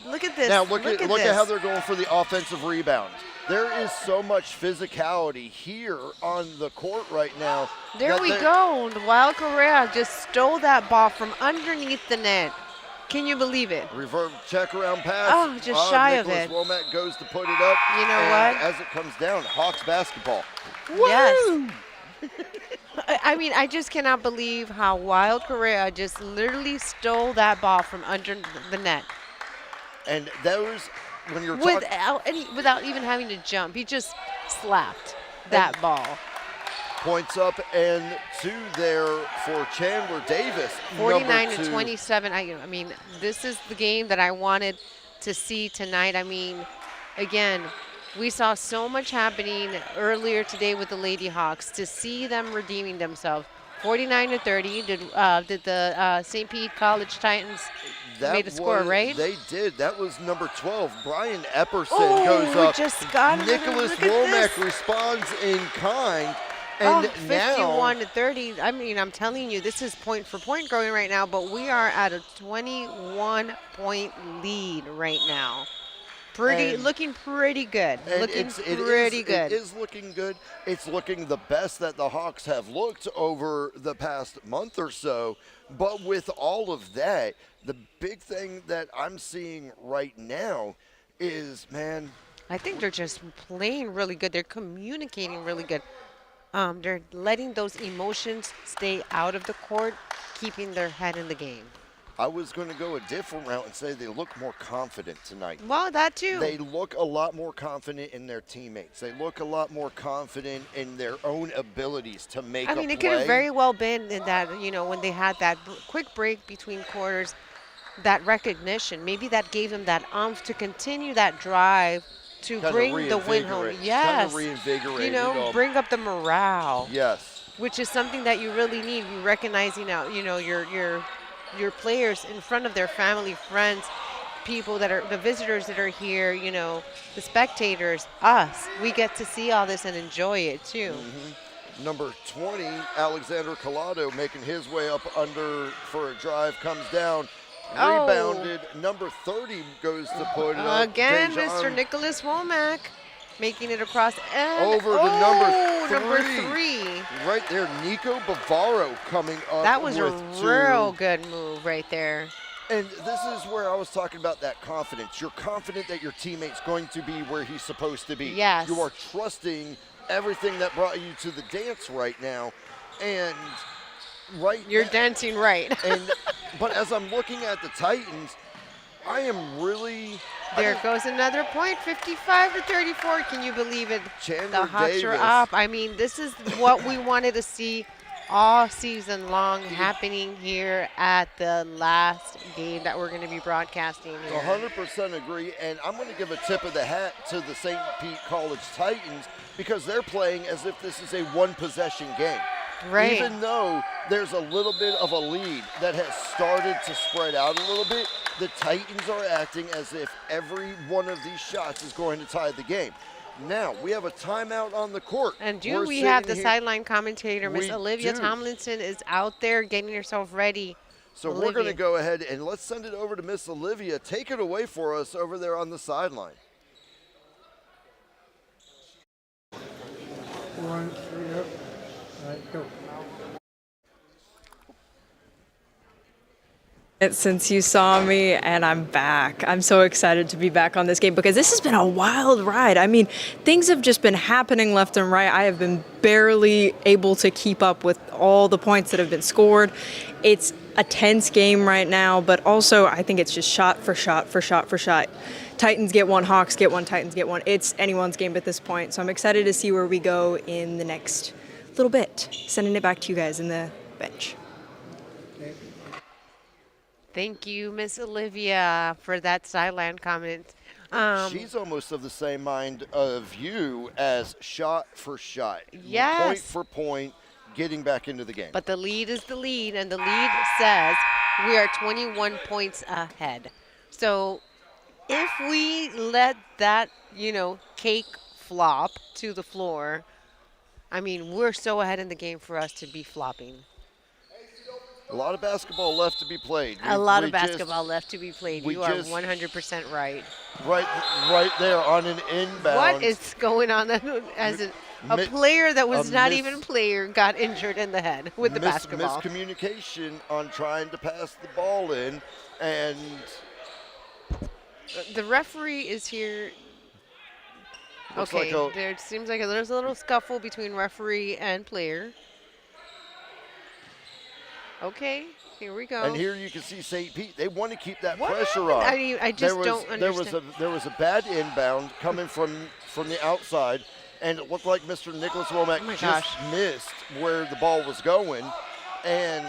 look at this. Now look at this. how they're going for the offensive rebound. There is so much physicality here on the court right now. There we go. Wild Correa just stole that ball from underneath the net. Can you believe it? Revert check around pass. Oh, just shy of Nicholas it. Womack goes to put it up. You know and what? As it comes down, Hawks basketball. Yes. I mean, I just cannot believe how Wild Correa just literally stole that ball from under the net And those, when you're talking. without even having to jump. He just slapped that ball. Points up and 2 there for Chandler Davis. 49 number to 2. 27. I mean, this is the game that I wanted to see tonight. I mean, again, we saw so much happening earlier today with the Lady Hawks. To see them redeeming themselves, 49 to 30. Did the St. Pete College Titans made a score, right? They did. That was number 12. Brian Epperson Oh, goes up. just got him. Nicholas Look at Womack this. responds in kind. And 51 now, to 30. I mean, I'm telling you, this is point for point going right now, but we are at a 21-point lead right now. Looking pretty good. Looking pretty good. It is looking good. It's looking the best that the Hawks have looked over the past month or so. But with all of that, the big thing that I'm seeing right now is, man, I think they're just playing really good. They're communicating really good. They're letting those emotions stay out of the court, keeping their head in the game. I was going to go a different route and say they look more confident tonight. Well, that too. They look a lot more confident in their teammates. They look a lot more confident in their own abilities to make a play. I mean, it could have very well been in that, when they had that quick break between quarters, that recognition. Maybe that gave them that oomph to continue that drive to Kinda bring the win home. Yes. Bring up the morale. Yes. Which is something that you really need. You recognizing out, your players in front of their family, friends, people that are the visitors that are here, the spectators, us. We get to see all this and enjoy it too. Mm-hmm. Number 20, Alexander Collado making his way up under for a drive, comes down. Rebounded. Number 30 goes to put it up. Again, Dejan Mr. Nicholas Womack making it across and over to number 3. 3. Right there, Nico Bavaro coming up. That was a with real 2. good move right there. And this is where I was talking about that confidence. You're confident that your teammate's going to be where he's supposed to be. Yes. You are trusting everything that brought you to the dance right now. And You're dancing right. But as I'm looking at the Titans, I am really. There goes another point, 55 to 34. Can you believe it? Chandler the Hawks are Davis. up. I mean, this is what we wanted to see all season long happening here at the last game that we're going to be broadcasting here. 100% agree, and I'm going to give a tip of the hat to the St. Pete College Titans because they're playing as if this is a one-possession game. Right. Even though there's a little bit of a lead that has started to spread out a little bit, the Titans are acting as if every one of these shots is going to tie the game. Now, we have a timeout on the court. And we We're have the sitting here- sideline commentator, Miss We Olivia do. Tomlinson, is out there getting herself ready. So we're going to go ahead and let's send it over to Miss Olivia. Take it away for us over there on the sideline. 1, 3, up. All right, go. Since you saw me, and I'm back. I'm so excited to be back on this game because this has been a wild ride. I mean, things have just been happening left and right. I have been barely able to keep up with all the points that have been scored. It's a tense game right now, but also I think it's just shot for shot for shot for shot. Titans get one, Hawks get one, Titans get one. It's anyone's game at this point. So I'm excited to see where we go in the next little bit. Sending it back to you guys in the bench. Thank you, Miss Olivia, for that sideline comment. She's almost of the same mind of you as shot for shot. Yes. Point for point, getting back into the game. But the lead is the lead, and the lead says we are 21 points ahead. So if we let that, cake flop to the floor, I mean, we're so ahead in the game for us to be flopping. A lot of basketball left to be played. A lot We of just- basketball left to be played. we You are just- 100% right. right there on an inbound. What is going on as a Mi- player that was a not miss- even a player got injured in the head with the basketball? Miscommunication on trying to pass the ball in, and The referee is here. Looks Okay, like there seems like there's a little scuffle between referee and player. Okay, here we go. and here you can see St. Pete. They want to keep that What pressure on. happened? I just don't understand. There was a bad inbound coming from the outside, and it looked like Mr. Nicholas Womack Oh my just gosh. missed where the ball was going, and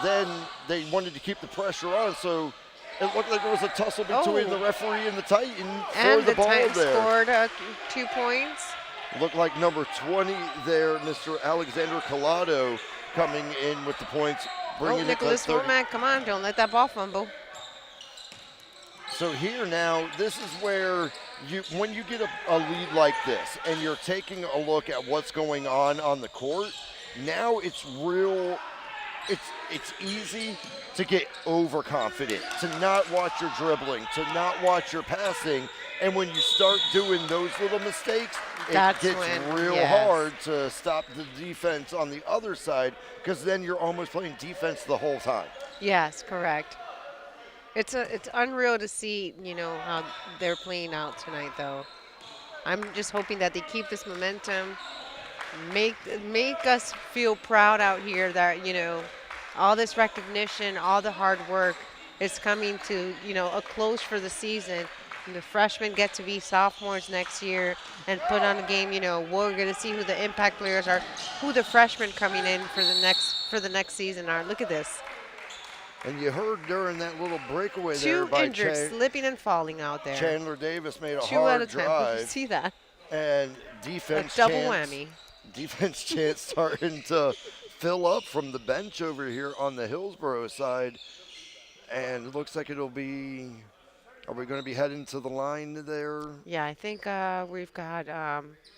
then they wanted to keep the pressure on. So it looked like there was a tussle between the referee and the Titan for and the ball Titans there. scored 2 points. Looked like number 20 there, Mr. Alexander Collado, coming in with the points, bringing it Nicholas to 30. Womack, come on, don't let that ball fumble. So here now, this is where when you get a lead like this and you're taking a look at what's going on the court, now it's easy to get overconfident, to not watch your dribbling, to not watch your passing. And when you start doing those little mistakes, That's it gets when- real yes. hard to stop the defense on the other side, because then you're almost playing defense the whole time. Yes, correct. It's unreal to see, how they're playing out tonight, though. I'm just hoping that they keep this momentum, make us feel proud out here that, all this recognition, all the hard work is coming to, a close for the season. And the freshmen get to be sophomores next year and put on a game. We're going to see who the impact players are, who the freshmen coming in for the next season are. Look at this. And you heard during that little breakaway there Two by injured, slipping and falling out there. Chandler Davis made a 2 out hard of 10. Did you drive, see that? and A defense double chance, whammy. defense chance starting to fill up from the bench over here on the Hillsborough side, and it looks like it'll be. Are we going to be heading to the line there? Yeah, I think we've got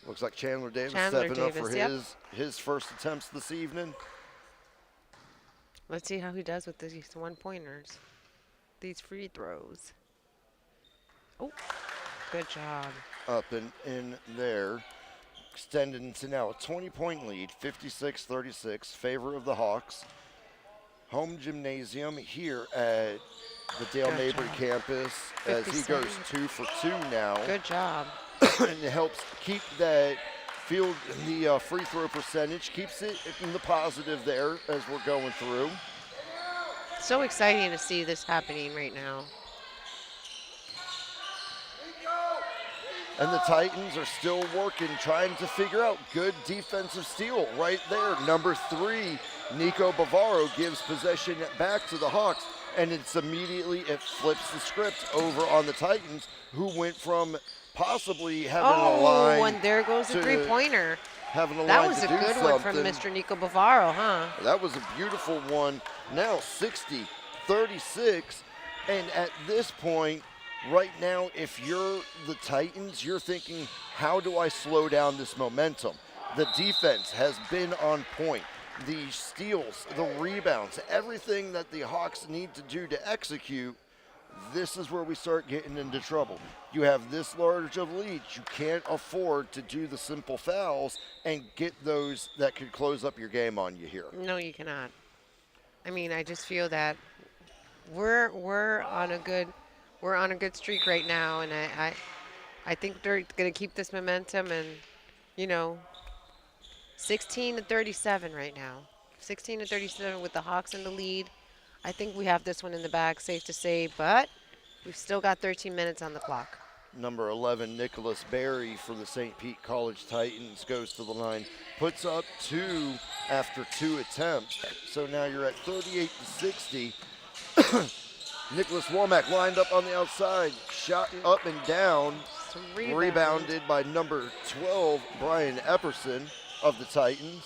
Looks like Chandler Davis Chandler stepping up for Davis, yep. his first attempts this evening. let's see how he does with these 1-pointers. These free throws. Oh, good job. Up and in there, extended into now a 20-point lead, 56-36, favor of the Hawks. Home gymnasium here at the Dale Good Mabry job. campus as he 57. goes 2 for 2 now. Good job. And it helps keep that field, the free throw percentage, keeps it in the positive there as we're going through. So exciting to see this happening right now. And the Titans are still working, trying to figure out good defensive steal right there. Number 3, Nico Bavaro gives possession back to the Hawks, and it flips the script over on the Titans, who went from possibly having a line Oh, and there goes the to three-pointer. having a That line was to a do good one from something. Mr. Nico Bavaro, huh? That was a beautiful one. Now 60-36, and at this point, right now, if you're the Titans, you're thinking, how do I slow down this momentum? The defense has been on point. The steals, the rebounds, everything that the Hawks need to do to execute, this is where we start getting into trouble. You have this large of leads. You can't afford to do the simple fouls and get those that could close up your game on you here. No, you cannot. I mean, I just feel that we're on a good streak right now, and I think they're going to keep this momentum, and 16-37 right now. 16-37 with the Hawks in the lead. I think we have this one in the bag, safe to say, but we've still got 13 minutes on the clock. Number 11, Nicholas Berry for the St. Pete College Titans goes to the line, puts up 2 after 2 attempts. So now you're at 38-60. Nicholas Womack lined up on the outside, shot up and down, rebounded by number 12, Brian Epperson of the Titans.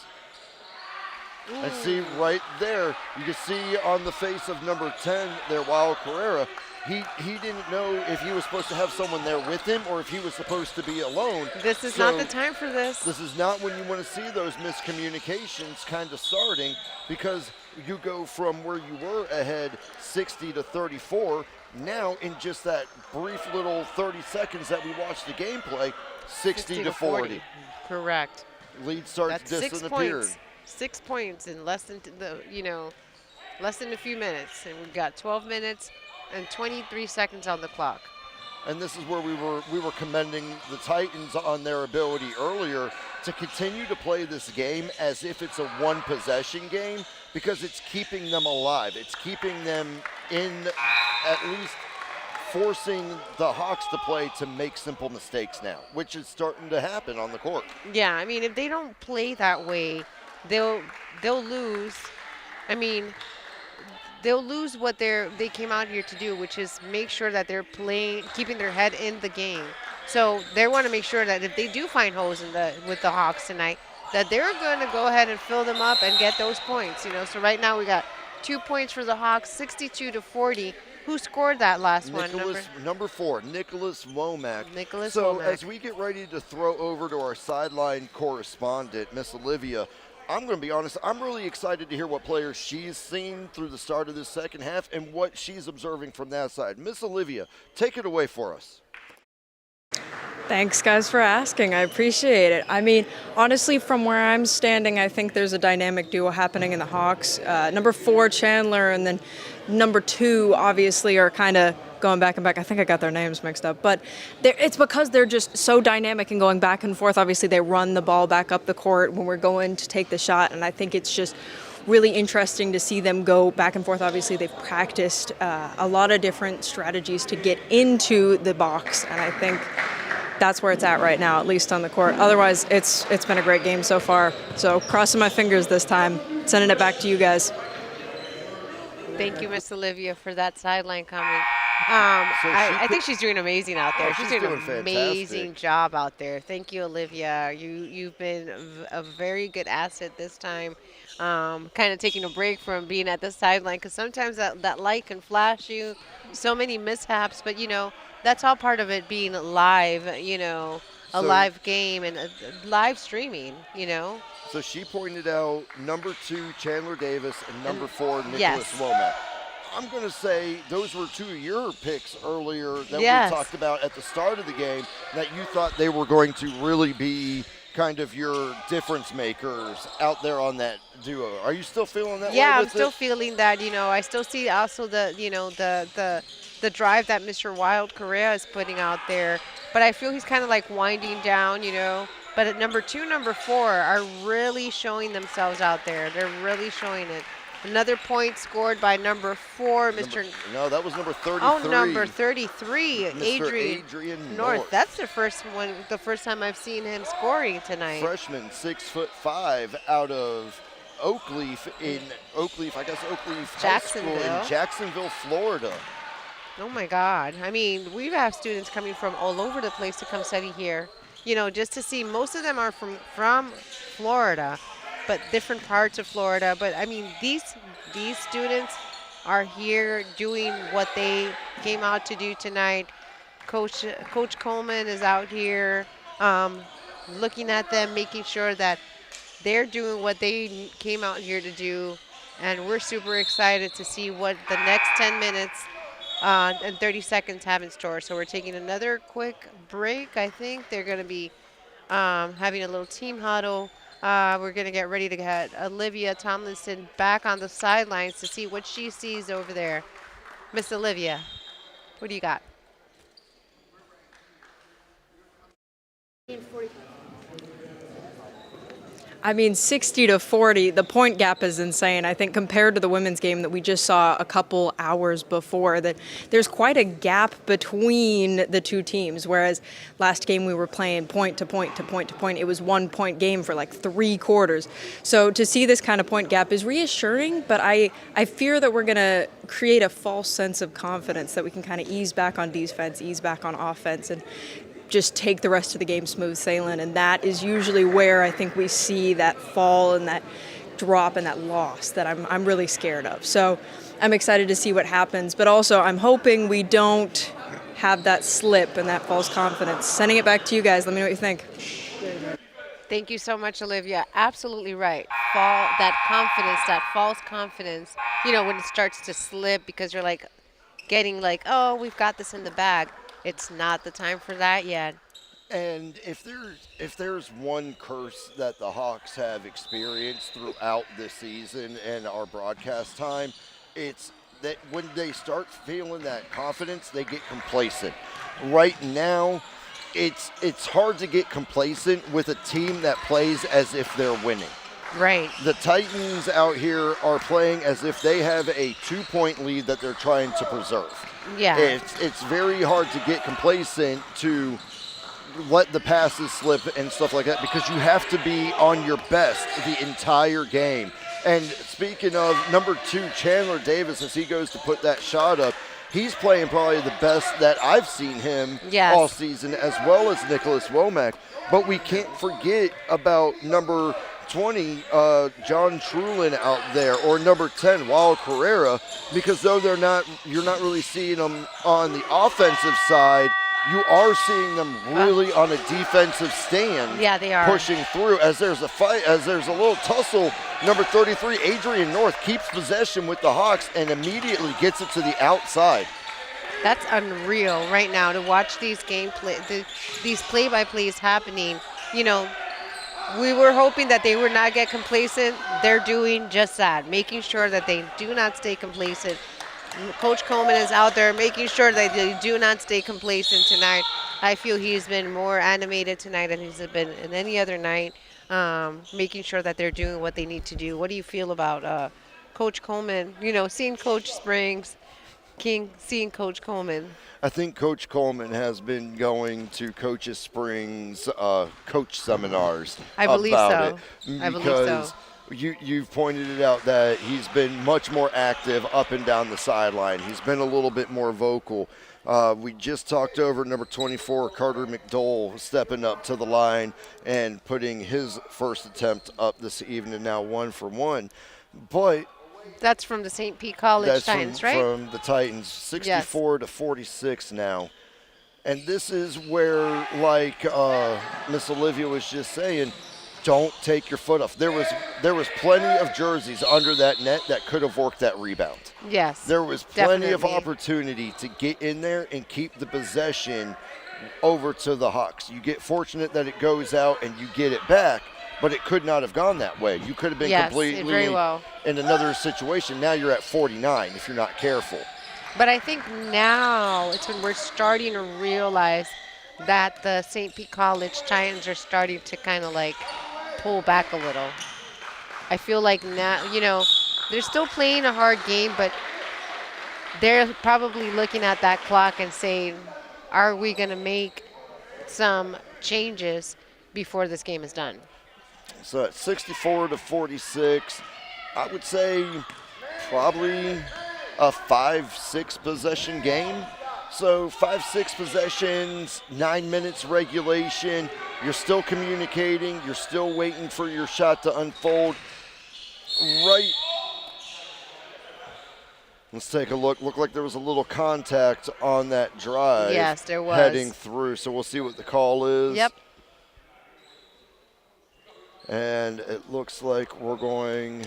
And see right there, you can see on the face of number 10 there, Wild Carrera, he didn't know if he was supposed to have someone there with him or if he was supposed to be alone. This is not the time for this. This is not when you want to see those miscommunications kind of starting, because you go from where you were ahead 60 to 34. Now, in just that brief little 30 seconds that we watched the gameplay, 60 to 40. Correct. Lead starts That's 6 disappearing. points. 6 points in less than less than a few minutes, and we've got 12 minutes and 23 seconds on the clock. And this is where we were commending the Titans on their ability earlier to continue to play this game as if it's a one-possession game, because it's keeping them alive. It's keeping them in, at least forcing the Hawks to play to make simple mistakes now, which is starting to happen on the court. Yeah, I mean, if they don't play that way, they'll lose. I mean, they'll lose what they came out here to do, which is make sure that they're playing, keeping their head in the game. So they want to make sure that if they do find holes with the Hawks tonight, that they're going to go ahead and fill them up and get those points. So right now we got 2 points for the Hawks, 62 to 40. Who scored that last one? Number 4, Nicholas Womack. So as we get ready to throw over to our sideline correspondent, Miss Olivia, I'm going to be honest, I'm really excited to hear what players she's seen through the start of this second half and what she's observing from that side. Miss Olivia, take it away for us. Thanks, guys, for asking. I appreciate it. I mean, honestly, from where I'm standing, I think there's a dynamic duo happening in the Hawks. Number 4, Chandler, and then number 2, obviously, are kind of going back and back. I think I got their names mixed up. But it's because they're just so dynamic and going back and forth. Obviously, they run the ball back up the court when we're going to take the shot, and I think it's just really interesting to see them go back and forth. Obviously, they've practiced a lot of different strategies to get into the box, and I think that's where it's at right now, at least on the court. Otherwise, it's been a great game so far. So crossing my fingers this time, sending it back to you guys. Thank you, Miss Olivia, for that sideline comment. I think she's doing amazing out there. She's doing an amazing job out there. Thank you, Olivia. You've been a very good asset this time. Kind of taking a break from being at the sideline, because sometimes that light can flash you. So many mishaps, but that's all part of it being live, a live game and live streaming, So she pointed out number 2, Chandler Davis, and number 4, Nicholas Womack. I'm going to say those were 2 of your picks earlier that we talked about at the start of the game, that you thought they were going to really be kind of your difference makers out there on that duo. Are you still feeling that way? Yeah, I'm still feeling that. I still see also the drive that Mr. Wild Correa is putting out there, but I feel he's kind of like winding down, But at number 2, number 4 are really showing themselves out there. They're really showing it. Another point scored by number 4, Mr. No, that was number 33. Oh, number 33, Mr. Adrian North. That's the first time I've seen him scoring tonight. Freshman, 6'5", out of Oakleaf High School in Jacksonville, Florida. Oh my God. I mean, we have students coming from all over the place to come study here. Just to see, most of them are from Florida, but different parts of Florida. But I mean, these students are here doing what they came out to do tonight. Coach Coleman is out here looking at them, making sure that they're doing what they came out here to do. And we're super excited to see what the next 10 minutes and 30 seconds have in store. So we're taking another quick break. I think they're going to be having a little team huddle. We're going to get ready to get Olivia Tomlinson back on the sidelines to see what she sees over there. Miss Olivia, what do you got? I mean, 60 to 40, the point gap is insane. I think compared to the women's game that we just saw a couple hours before, that there's quite a gap between the two teams, whereas last game we were playing point to point to point to point. It was 1 point game for like 3 quarters. So to see this kind of point gap is reassuring, but I fear that we're going to create a false sense of confidence that we can kind of ease back on defense, ease back on offense, and just take the rest of the game smooth sailing. And that is usually where I think we see that fall and that drop and that loss that I'm really scared of. So I'm excited to see what happens, but also I'm hoping we don't have that slip and that false confidence. Sending it back to you guys. Let me know what you think. Thank you so much, Olivia. Absolutely right. That confidence, that false confidence, when it starts to slip because you're like getting like, oh, we've got this in the bag. It's not the time for that yet. And if there's one curse that the Hawks have experienced throughout this season and our broadcast time, it's that when they start feeling that confidence, they get complacent. Right now, it's hard to get complacent with a team that plays as if they're winning. Right. The Titans out here are playing as if they have a 2-point lead that they're trying to preserve. Yeah. It's very hard to get complacent to let the passes slip and stuff like that because you have to be on your best the entire game. And speaking of number 2, Chandler Davis, as he goes to put that shot up, he's playing probably the best that I've seen him all season, as well as Nicholas Womack. But we can't forget about number 20, John Trulin out there, or number 10, Wall Carrera, because though you're not really seeing them on the offensive side, you are seeing them really on a defensive stand. Yeah, they are. Pushing through as there's a fight, as there's a little tussle. Number 33, Adrian North, keeps possession with the Hawks and immediately gets it to the outside. That's unreal right now to watch these these play-by-plays happening. We were hoping that they would not get complacent. They're doing just that, making sure that they do not stay complacent. Coach Coleman is out there making sure that they do not stay complacent tonight. I feel he's been more animated tonight than he's been in any other night, making sure that they're doing what they need to do. What do you feel about Coach Coleman? Seeing Coach Springs, seeing Coach Coleman. I think Coach Coleman has been going to Coaches Springs coach seminars. I believe about so. It I believe so. You've pointed it out that he's been much more active up and down the sideline. He's been a little bit more vocal. We just talked over number 24, Carter McDowell, stepping up to the line and putting his first attempt up this evening, now 1 for 1. But that's from the St. Pete College Titans, right? From the Titans, 64 to 46 now. And this is where, like Miss Olivia was just saying, don't take your foot off. There was plenty of jerseys under that net that could have worked that rebound. Yes. There was plenty of definitely. opportunity to get in there and keep the possession over to the Hawks. You get fortunate that it goes out and you get it back, but it could not have gone that way. You could have been completely very well. in another situation. Now you're at 49 if you're not careful. But I think now it's when we're starting to realize that the St. Pete College Titans are starting to kind of like pull back a little. I feel like now, they're still playing a hard game, but they're probably looking at that clock and saying, are we going to make some changes before this game is done? So at 64 to 46, I would say probably a 5-6 possession game. So 5-6 possessions, 9 minutes regulation. You're still communicating. You're still waiting for your shot to unfold. Right. Let's take a look. Looked like there was a little contact on that drive. Yes, there was. Heading through. So we'll see what the call is. Yep. And it looks like we're going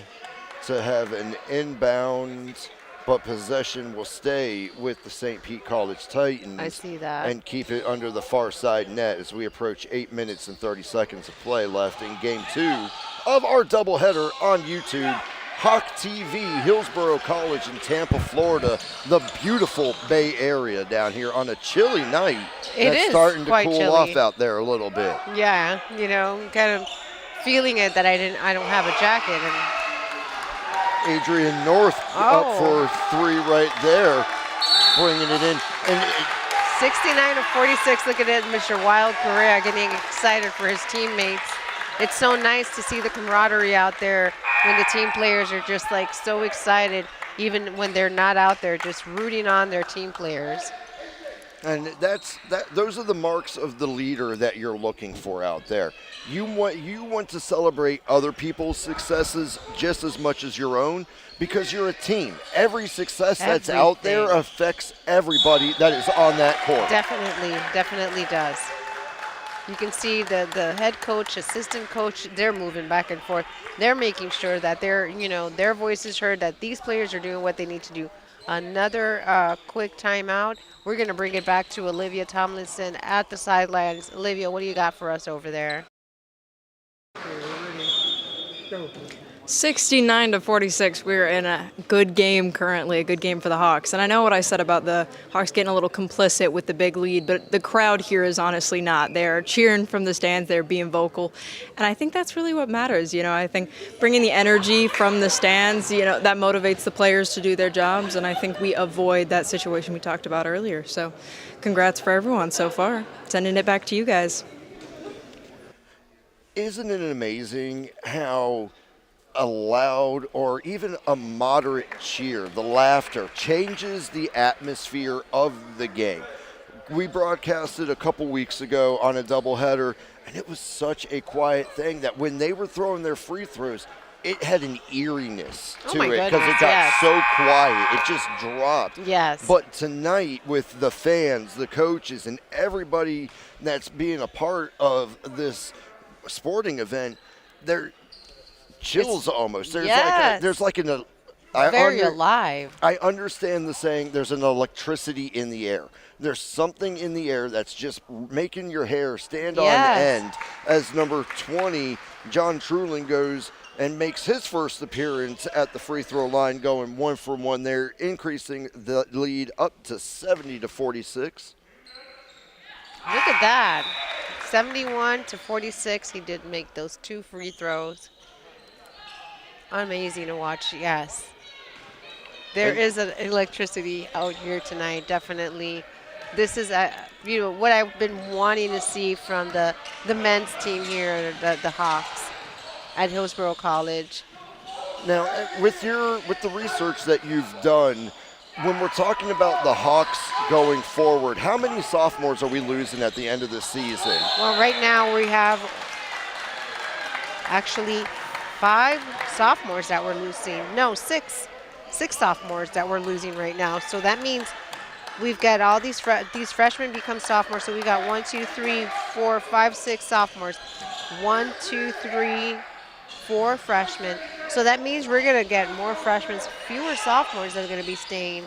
to have an inbound, but possession will stay with the St. Pete College Titans. I see that. And keep it under the far side net as we approach 8 minutes and 30 seconds of play left in Game 2 of our doubleheader on YouTube. Hawk TV, Hillsborough College in Tampa, Florida, the beautiful Bay Area down here on a chilly night. It's starting to quite cool chilly. off out there a little bit. Yeah, kind of feeling it that I don't have a jacket. And Adrian North up for 3 right there, bringing it in. And 69 to 46, look at it, Mr. Wild Correa getting excited for his teammates. It's so nice to see the camaraderie out there when the team players are just like so excited, even when they're not out there, just rooting on their team players. And those are the marks of the leader that you're looking for out there. You want to celebrate other people's successes just as much as your own because you're a team. Every success that's out there affects everybody that is on that court. Definitely does. You can see the head coach, assistant coach, they're moving back and forth. They're making sure that their voice is heard, that these players are doing what they need to do. Another quick timeout. We're going to bring it back to Olivia Tomlinson at the sidelines. Olivia, what do you got for us over there? Go. 69-46. We're in a good game currently, a good game for the Hawks. And I know what I said about the Hawks getting a little complicit with the big lead, but the crowd here is honestly not. They're cheering from the stands, they're being vocal. And I think that's really what matters. I think bringing the energy from the stands, that motivates the players to do their jobs. And I think we avoid that situation we talked about earlier. So congrats for everyone so far. Sending it back to you guys. Isn't it amazing how a loud or even a moderate cheer, the laughter, changes the atmosphere of the game? We broadcasted a couple weeks ago on a doubleheader, and it was such a quiet thing that when they were throwing their free throws, it had an eeriness to it because it got so quiet. It just dropped. Yes. But tonight, with the fans, the coaches, and everybody that's being a part of this sporting event, they're chills almost. There's like an very alive. I understand the saying there's an electricity in the air. There's something in the air that's just making your hair stand on end as number 20, John Trulin, goes and makes his first appearance at the free throw line, going 1 for 1 there, increasing the lead up to 70-46. Look at that. 71-46. He did make those 2 free throws. Amazing to watch, yes. There is an electricity out here tonight, definitely. This is what I've been wanting to see from the men's team here, the Hawks at Hillsborough College. Now, with the research that you've done, when we're talking about the Hawks going forward, how many sophomores are we losing at the end of the season? Well, right now we have actually 5 sophomores that we're losing. No, 6 sophomores that we're losing right now. So that means we've got all these freshmen become sophomores. So we got 1, 2, 3, 4, 5, 6 sophomores. 1, 2, 3, 4 freshmen. So that means we're going to get more freshmen, fewer sophomores that are going to be staying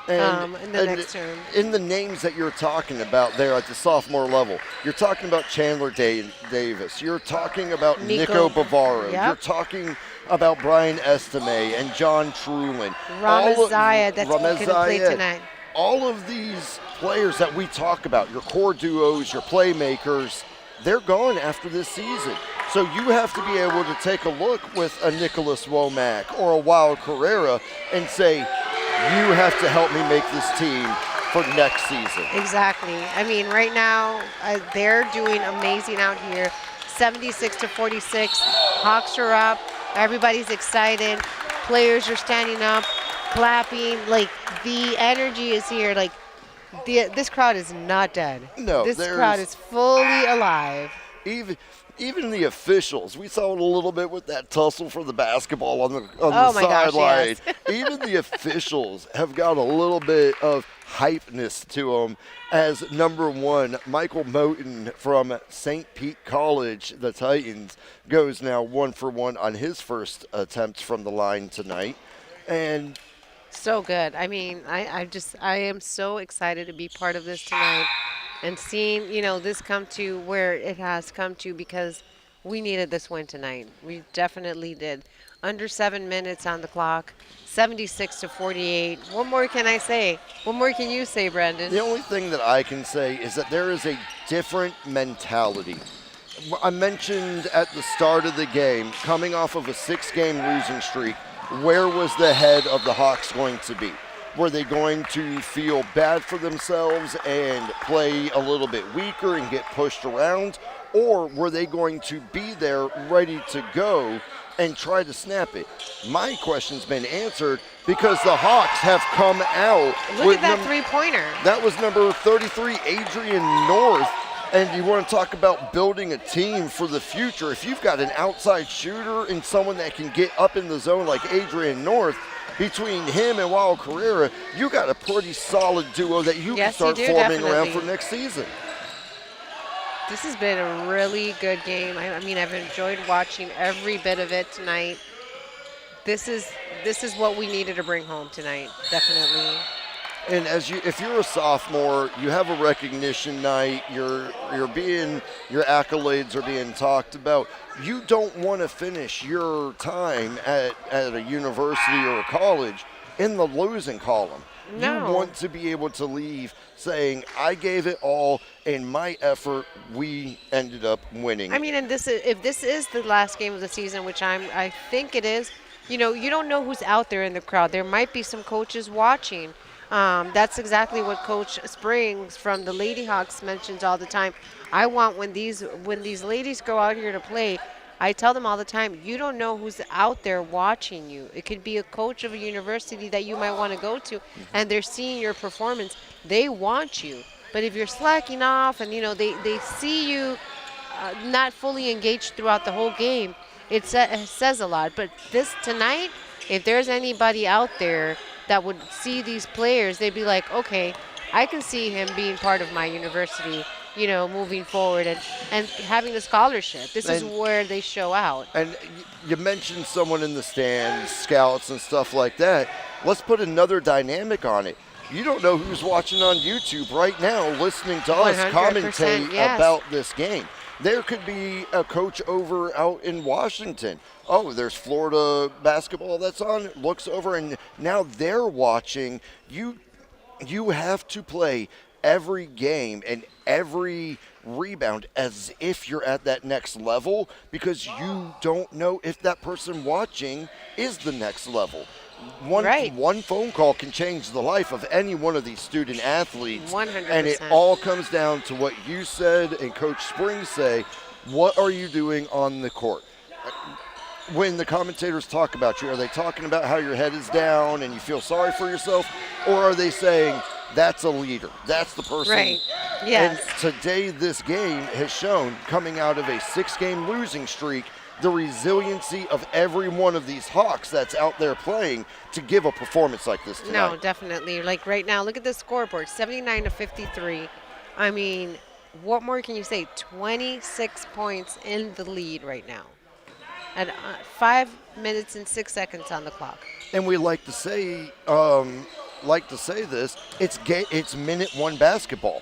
in the next term. In the names that you're talking about there at the sophomore level, you're talking about Chandler Davis. You're talking about Nico Bavaro. Yep. You're talking about Brian Estime and John Trulin. Ramazaya, that's going to play tonight. All of these players that we talk about, your core duos, your playmakers, they're gone after this season. So you have to be able to take a look with a Nicholas Womack or a Wild Carrera and say, you have to help me make this team for next season. Exactly. I mean, right now, they're doing amazing out here. 76-46. Hawks are up. Everybody's excited. Players are standing up, clapping. Like, the energy is here. Like, this crowd is not dead. No, this crowd is fully alive. Even the officials, we saw it a little bit with that tussle for the basketball on the sideline. Yes. Even the officials have got a little bit of hypeness to them as number 1, Michael Moten from St. Pete College, the Titans, goes now 1 for 1 on his first attempt from the line tonight. And so good. I mean, I am so excited to be part of this tonight. And seeing, this come to where it has come to, because we needed this win tonight. We definitely did. Under 7 minutes on the clock, 76-48. What more can I say? What more can you say, Brandon? The only thing that I can say is that there is a different mentality. I mentioned at the start of the game, coming off of a 6-game losing streak, where was the head of the Hawks going to be? Were they going to feel bad for themselves and play a little bit weaker and get pushed around? Or were they going to be there ready to go and try to snap it? My question's been answered because the Hawks have come out. Look at that three-pointer. That was number 33, Adrian North, And you want to talk about building a team for the future. If you've got an outside shooter and someone that can get up in the zone like Adrian North, between him and Wild Carrera, you got a pretty solid duo that you Yes, can you start do, forming around definitely. for next season. This has been a really good game. I mean, I've enjoyed watching every bit of it tonight. This is what we needed to bring home tonight, definitely. And if you're a sophomore, you have a recognition night. Your accolades are being talked about. You don't want to finish your time at a university or a college in the losing column. No. You want to be able to leave saying, I gave it all, in my effort, we ended up winning. I mean, and if this is the last game of the season, which I think it is, you don't know who's out there in the crowd. There might be some coaches watching. That's exactly what Coach Springs from the Lady Hawks mentions all the time. I want when these ladies go out here to play, I tell them all the time, you don't know who's out there watching you. It could be a coach of a university that you might want to go to, and they're seeing your performance. They want you. But if you're slacking off and, they see you not fully engaged throughout the whole game, it says a lot. But tonight, if there's anybody out there that would see these players, they'd be like, okay, I can see him being part of my university, moving forward and having a scholarship. This is where they show out. And you mentioned someone in the stands, scouts and stuff like that. Let's put another dynamic on it. You don't know who's watching on YouTube right now listening to us 100%, commentate yes. about this game. There could be a coach over out in Washington. Oh, there's Florida basketball that's on, looks over, and now they're watching. You have to play every game and every rebound as if you're at that next level, because you don't know if that person watching is the next level. One phone call can change the life of any one of these student athletes. 100%. And it all comes down to what you said and Coach Springs say. What are you doing on the court? When the commentators talk about you, are they talking about how your head is down and you feel sorry for yourself? Or are they saying, that's a leader, that's the person? Right, yes. And today this game has shown, coming out of a 6-game losing streak, the resiliency of every one of these Hawks that's out there playing to give a performance like this tonight. No, definitely. Like right now, look at the scoreboard, 79-53. I mean, what more can you say? 26 points in the lead right now. At 5 minutes and 6 seconds on the clock. And we like to say this, it's minute one basketball.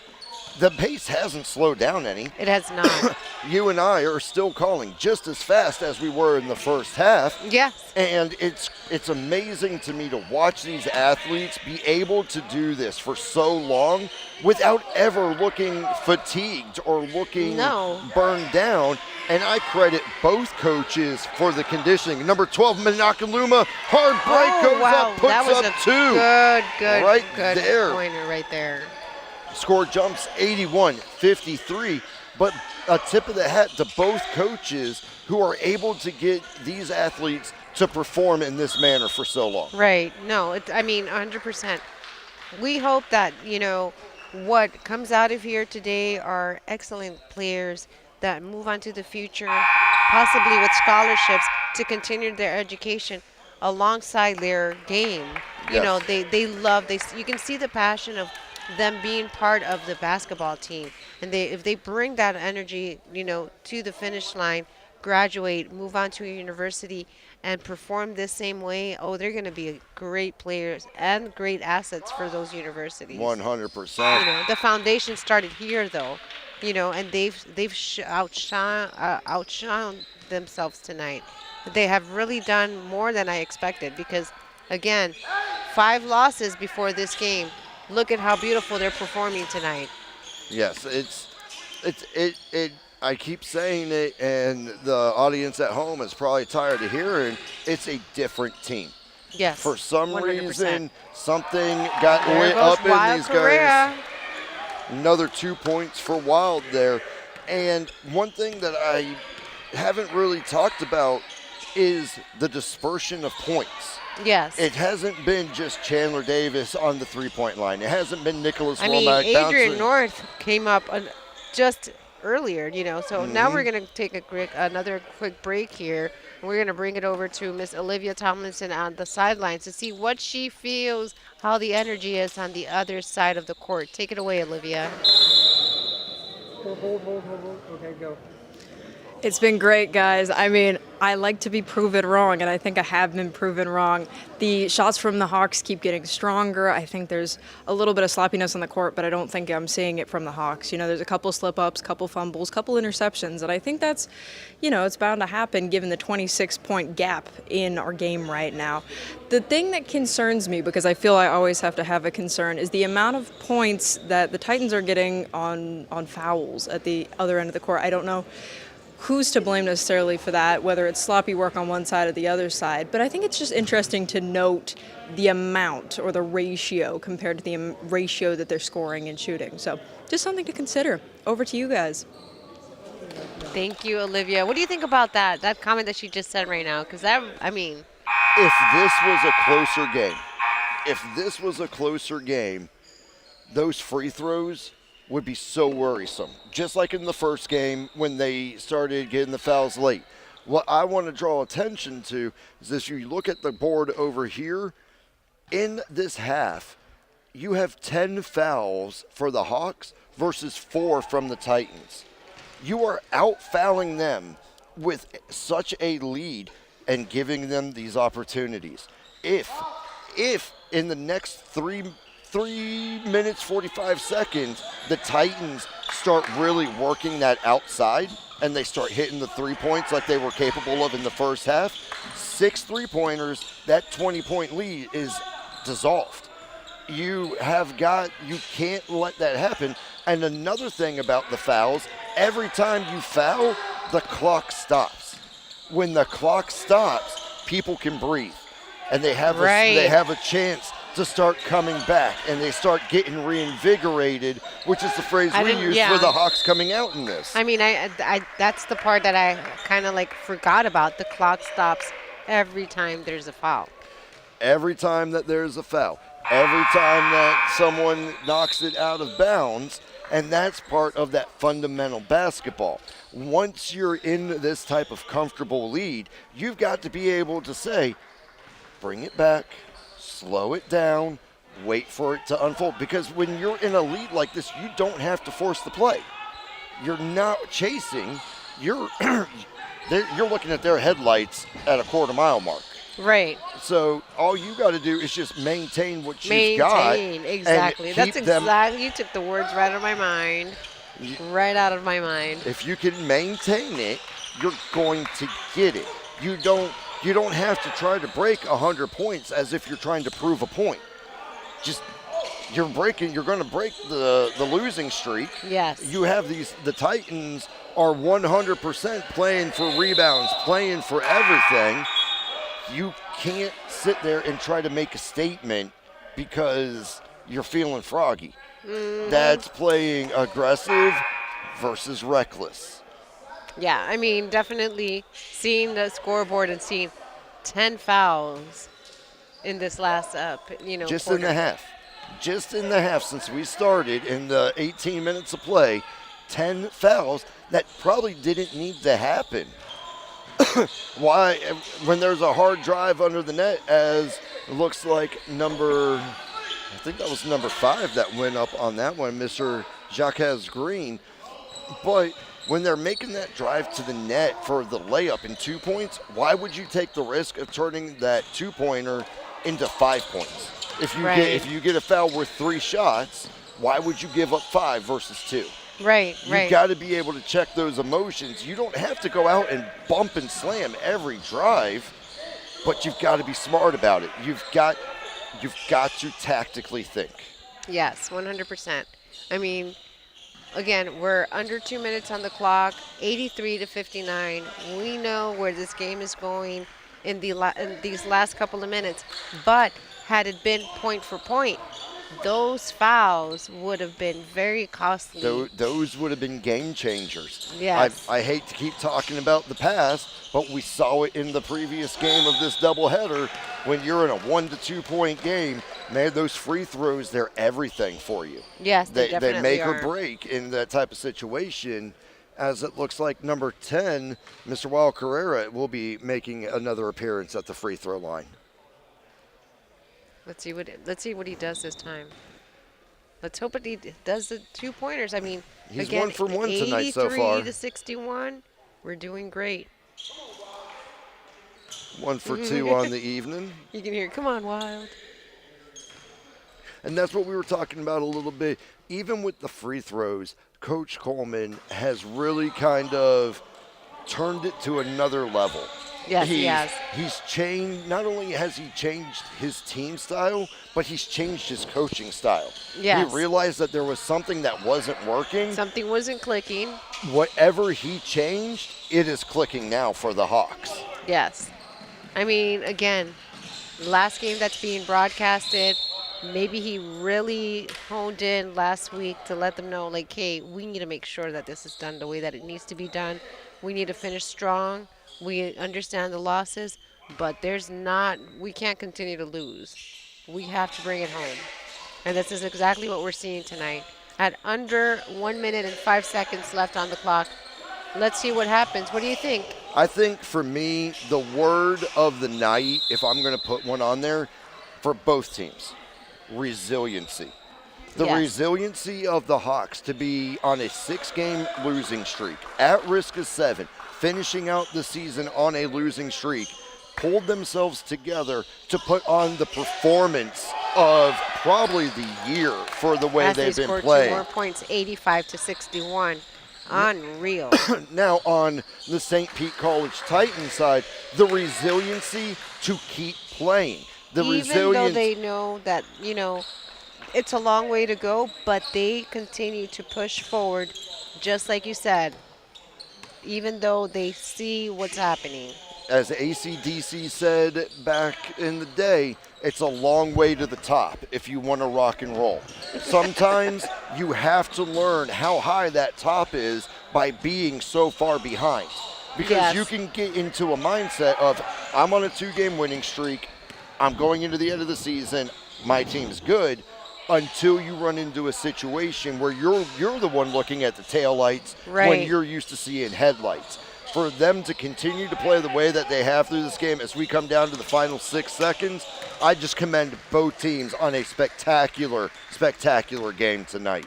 The pace hasn't slowed down any. It has not. You and I are still calling just as fast as we were in the first half. Yes. And it's amazing to me to watch these athletes be able to do this for so long without ever looking fatigued or looking burned down. And I credit both coaches for the conditioning. Number 12, Manakaluma, hard break, goes up, puts that was up a 2. Good there. pointer right there. Score jumps 81-53, but a tip of the hat to both coaches who are able to get these athletes to perform in this manner for so long. Right. No, 100%. We hope that, what comes out of here today are excellent players that move on to the future, possibly with scholarships to continue their education alongside their game. Yes. You can see the passion of them being part of the basketball team, and if they bring that energy to the finish line, graduate, move on to a university and perform this same way, they're going to be great players and great assets for those universities. 100%. The foundation started here though, and they've outshone themselves tonight. They have really done more than I expected, because again, 5 losses before this game. Look at how beautiful they're performing tonight. Yes, I keep saying it, and the audience at home is probably tired of hearing, it's a different team. Yes. For some 100%. reason, something got There lit goes up in Wild these Carrera. guys. Another 2 points for Wild there. And one thing that I haven't really talked about is the dispersion of points. Yes. It hasn't been just Chandler Davis on the 3-point line. It hasn't been Nicholas Womack Womack Adrian bouncing. North came up just earlier, So now we're going to take another quick break here. We're going to bring it over to Miss Olivia Tomlinson on the sidelines to see what she feels, how the energy is on the other side of the court. Take it away, Olivia. Hold. Okay, go. It's been great, guys. I mean, I like to be proven wrong, and I think I have been proven wrong. The shots from the Hawks keep getting stronger. I think there's a little bit of sloppiness on the court, but I don't think I'm seeing it from the Hawks. There's a couple slip-ups, couple fumbles, couple interceptions, and I think that's, it's bound to happen given the 26-point gap in our game right now. The thing that concerns me, because I feel I always have to have a concern, is the amount of points that the Titans are getting on fouls at the other end of the court. I don't know who's to blame necessarily for that, whether it's sloppy work on one side or the other side. But I think it's just interesting to note the amount or the ratio compared to the ratio that they're scoring and shooting. So just something to consider. Over to you guys. Thank you, Olivia. What do you think about that comment that she just said right now? Because If this was a closer game, those free throws would be so worrisome. Just like in the first game when they started getting the fouls late. What I want to draw attention to is this: you look at the board over here, in this half, you have 10 fouls for the Hawks versus 4 from the Titans. You are out-fouling them with such a lead and giving them these opportunities. If in the next 3 minutes, 45 seconds, the Titans start really working that outside and they start hitting the 3 points like they were capable of in the first half, 6 3-pointers, that 20-point lead is dissolved. You can't let that happen. And another thing about the fouls, every time you foul, the clock stops. When the clock stops, people can breathe and they have a chance to start coming back, and they start getting reinvigorated, which is the phrase we use for the Hawks coming out in this. I mean, I that's the part that I kind of forgot about. The clock stops every time there's a foul. Every time that there's a foul. Every time that someone knocks it out of bounds, and that's part of that fundamental basketball. Once you're in this type of comfortable lead, you've got to be able to say, bring it back, slow it down, wait for it to unfold. Because when you're in a lead like this, you don't have to force the play. You're not chasing. You're looking at their headlights at a quarter-mile mark. Right. So all you got to do is just maintain what you've got. Exactly. That's exactly. You took the words right out of my mind. Right out of my mind. If you can maintain it, you're going to get it. You don't have to try to break 100 points as if you're trying to prove a point. You're going to break the losing streak. Yes. You have the Titans are 100% playing for rebounds, playing for everything. You can't sit there and try to make a statement because you're feeling froggy. That's playing aggressive versus reckless. Yeah, I mean, definitely seeing the scoreboard and seeing 10 fouls in this last, Just quarter. in the half. Just in the half since we started in the 18 minutes of play, 10 fouls that probably didn't need to happen. Why, when there's a hard drive under the net, as it looks like I think that was number 5 that went up on that one, Mr. Jacques Green. But when they're making that drive to the net for the layup in 2 points, why would you take the risk of turning that 2-pointer into 5 points? If you get a foul worth 3 shots, why would you give up 5 versus 2? Right. You've got to be able to check those emotions. You don't have to go out and bump and slam every drive, but you've got to be smart about it. You've got to tactically think. Yes, 100%. I mean, again, we're under 2 minutes on the clock, 83-59. We know where this game is going in these last couple of minutes, but had it been point for point, those fouls would have been very costly. Those would have been game changers. Yes. I hate to keep talking about the past, but we saw it in the previous game of this doubleheader. When you're in a 1 to 2 point game, man, those free throws, they're everything for you. Yes, they definitely make are. or break in that type of situation, as it looks like number 10, Mr. Wild Carrera, will be making another appearance at the free throw line. Let's see what he does this time. Let's hope he does the 2-pointers. I mean, He's again, 1 for 1 tonight so far. 83 to 61. We're doing great. 1 for 2 on the evening. You can hear, come on, Wild. And that's what we were talking about a little bit. Even with the free throws, Coach Coleman has really kind of turned it to another level. Yes, he has. He's changed, not only has he changed his team style, but he's changed his coaching style. Yes. He realized that there was something that wasn't working. Something wasn't clicking. Whatever he changed, it is clicking now for the Hawks. Yes. I mean, again, last game that's being broadcasted, maybe he really honed in last week to let them know, like, hey, we need to make sure that this is done the way that it needs to be done. We need to finish strong. We understand the losses, but we can't continue to lose. We have to bring it home. And this is exactly what we're seeing tonight. At under 1 minute and 5 seconds left on the clock, let's see what happens. What do you think? I think for me, the word of the night, if I'm going to put one on there, for both teams, resiliency. The Yes. resiliency of the Hawks to be on a 6-game losing streak, at risk of 7, finishing out the season on a losing streak, pulled themselves together to put on the performance of probably the year for the way As they've they been scored playing. 2 more points, 85 to 61. Unreal. Now on the St. Pete College Titans side, the resiliency to keep playing. Even though they know that, it's a long way to go, but they continue to push forward, just like you said, even though they see what's happening. As AC/DC said back in the day, it's a long way to the top if you want to rock and roll. Sometimes you have to learn how high that top is by being so far behind. Because Yes. you can get into a mindset of, I'm on a 2-game winning streak, I'm going into the end of the season, my team's good, until you run into a situation where you're the one looking at the taillights when Right. you're used to seeing headlights. For them to continue to play the way that they have through this game as we come down to the final 6 seconds, I just commend both teams on a spectacular, spectacular game tonight.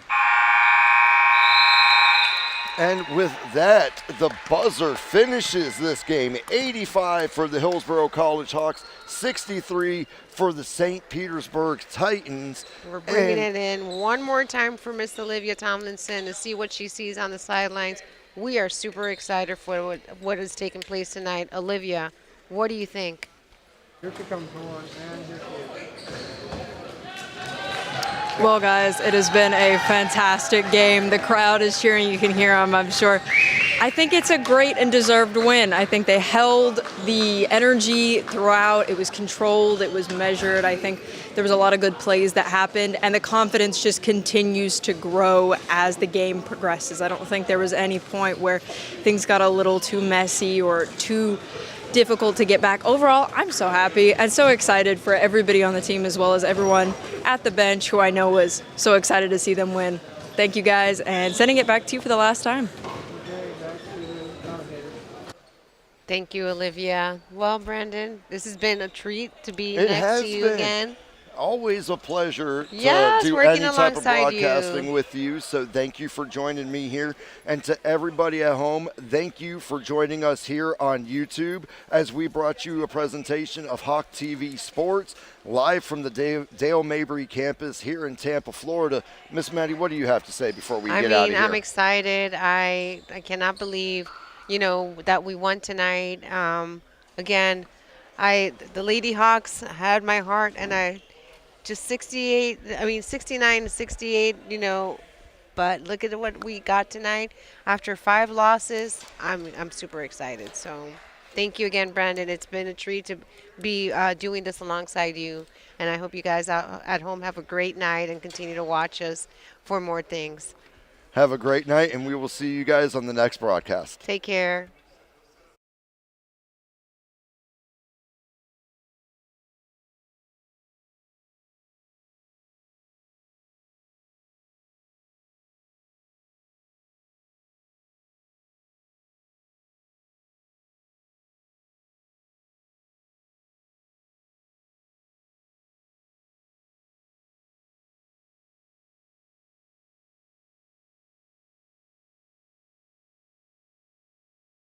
And with that, the buzzer finishes this game. 85 for the Hillsborough College Hawks, 63 for the St. Petersburg Titans. We're bringing it in one more time for Miss Olivia Tomlinson to see what she sees on the sidelines. We are super excited for what is taking place tonight. Olivia, what do you think? Here she comes on, and here she is. Well, guys, it has been a fantastic game. The crowd is cheering. You can hear them, I'm sure. I think it's a great and deserved win. I think they held the energy throughout. It was controlled. It was measured. I think there was a lot of good plays that happened, and the confidence just continues to grow as the game progresses. I don't think there was any point where things got a little too messy or too difficult to get back. Overall, I'm so happy and so excited for everybody on the team as well as everyone at the bench who I know was so excited to see them win. Thank you guys, and sending it back to you for the last time. Okay, back to the commentator. Thank you, Olivia. Well, Brandon, this has been a treat to be It next has to you been. again. Always a pleasure to Yes, do working any type of alongside you. broadcasting with you. So thank you for joining me here. And to everybody at home, thank you for joining us here on YouTube as we brought you a presentation of Hawk TV Sports live from the Dale Mabry campus here in Tampa, Florida. Miss Maddie, what do you have to say before we get out of here? I'm excited. I cannot believe, that we won tonight. Again, the Lady Hawks had my heart, and I just 69 to 68, but look at what we got tonight. After 5 losses, I'm super excited. So thank you again, Brandon. It's been a treat to be doing this alongside you, and I hope you guys out at home have a great night and continue to watch us for more things. Have a great night, and we will see you guys on the next broadcast. Take care.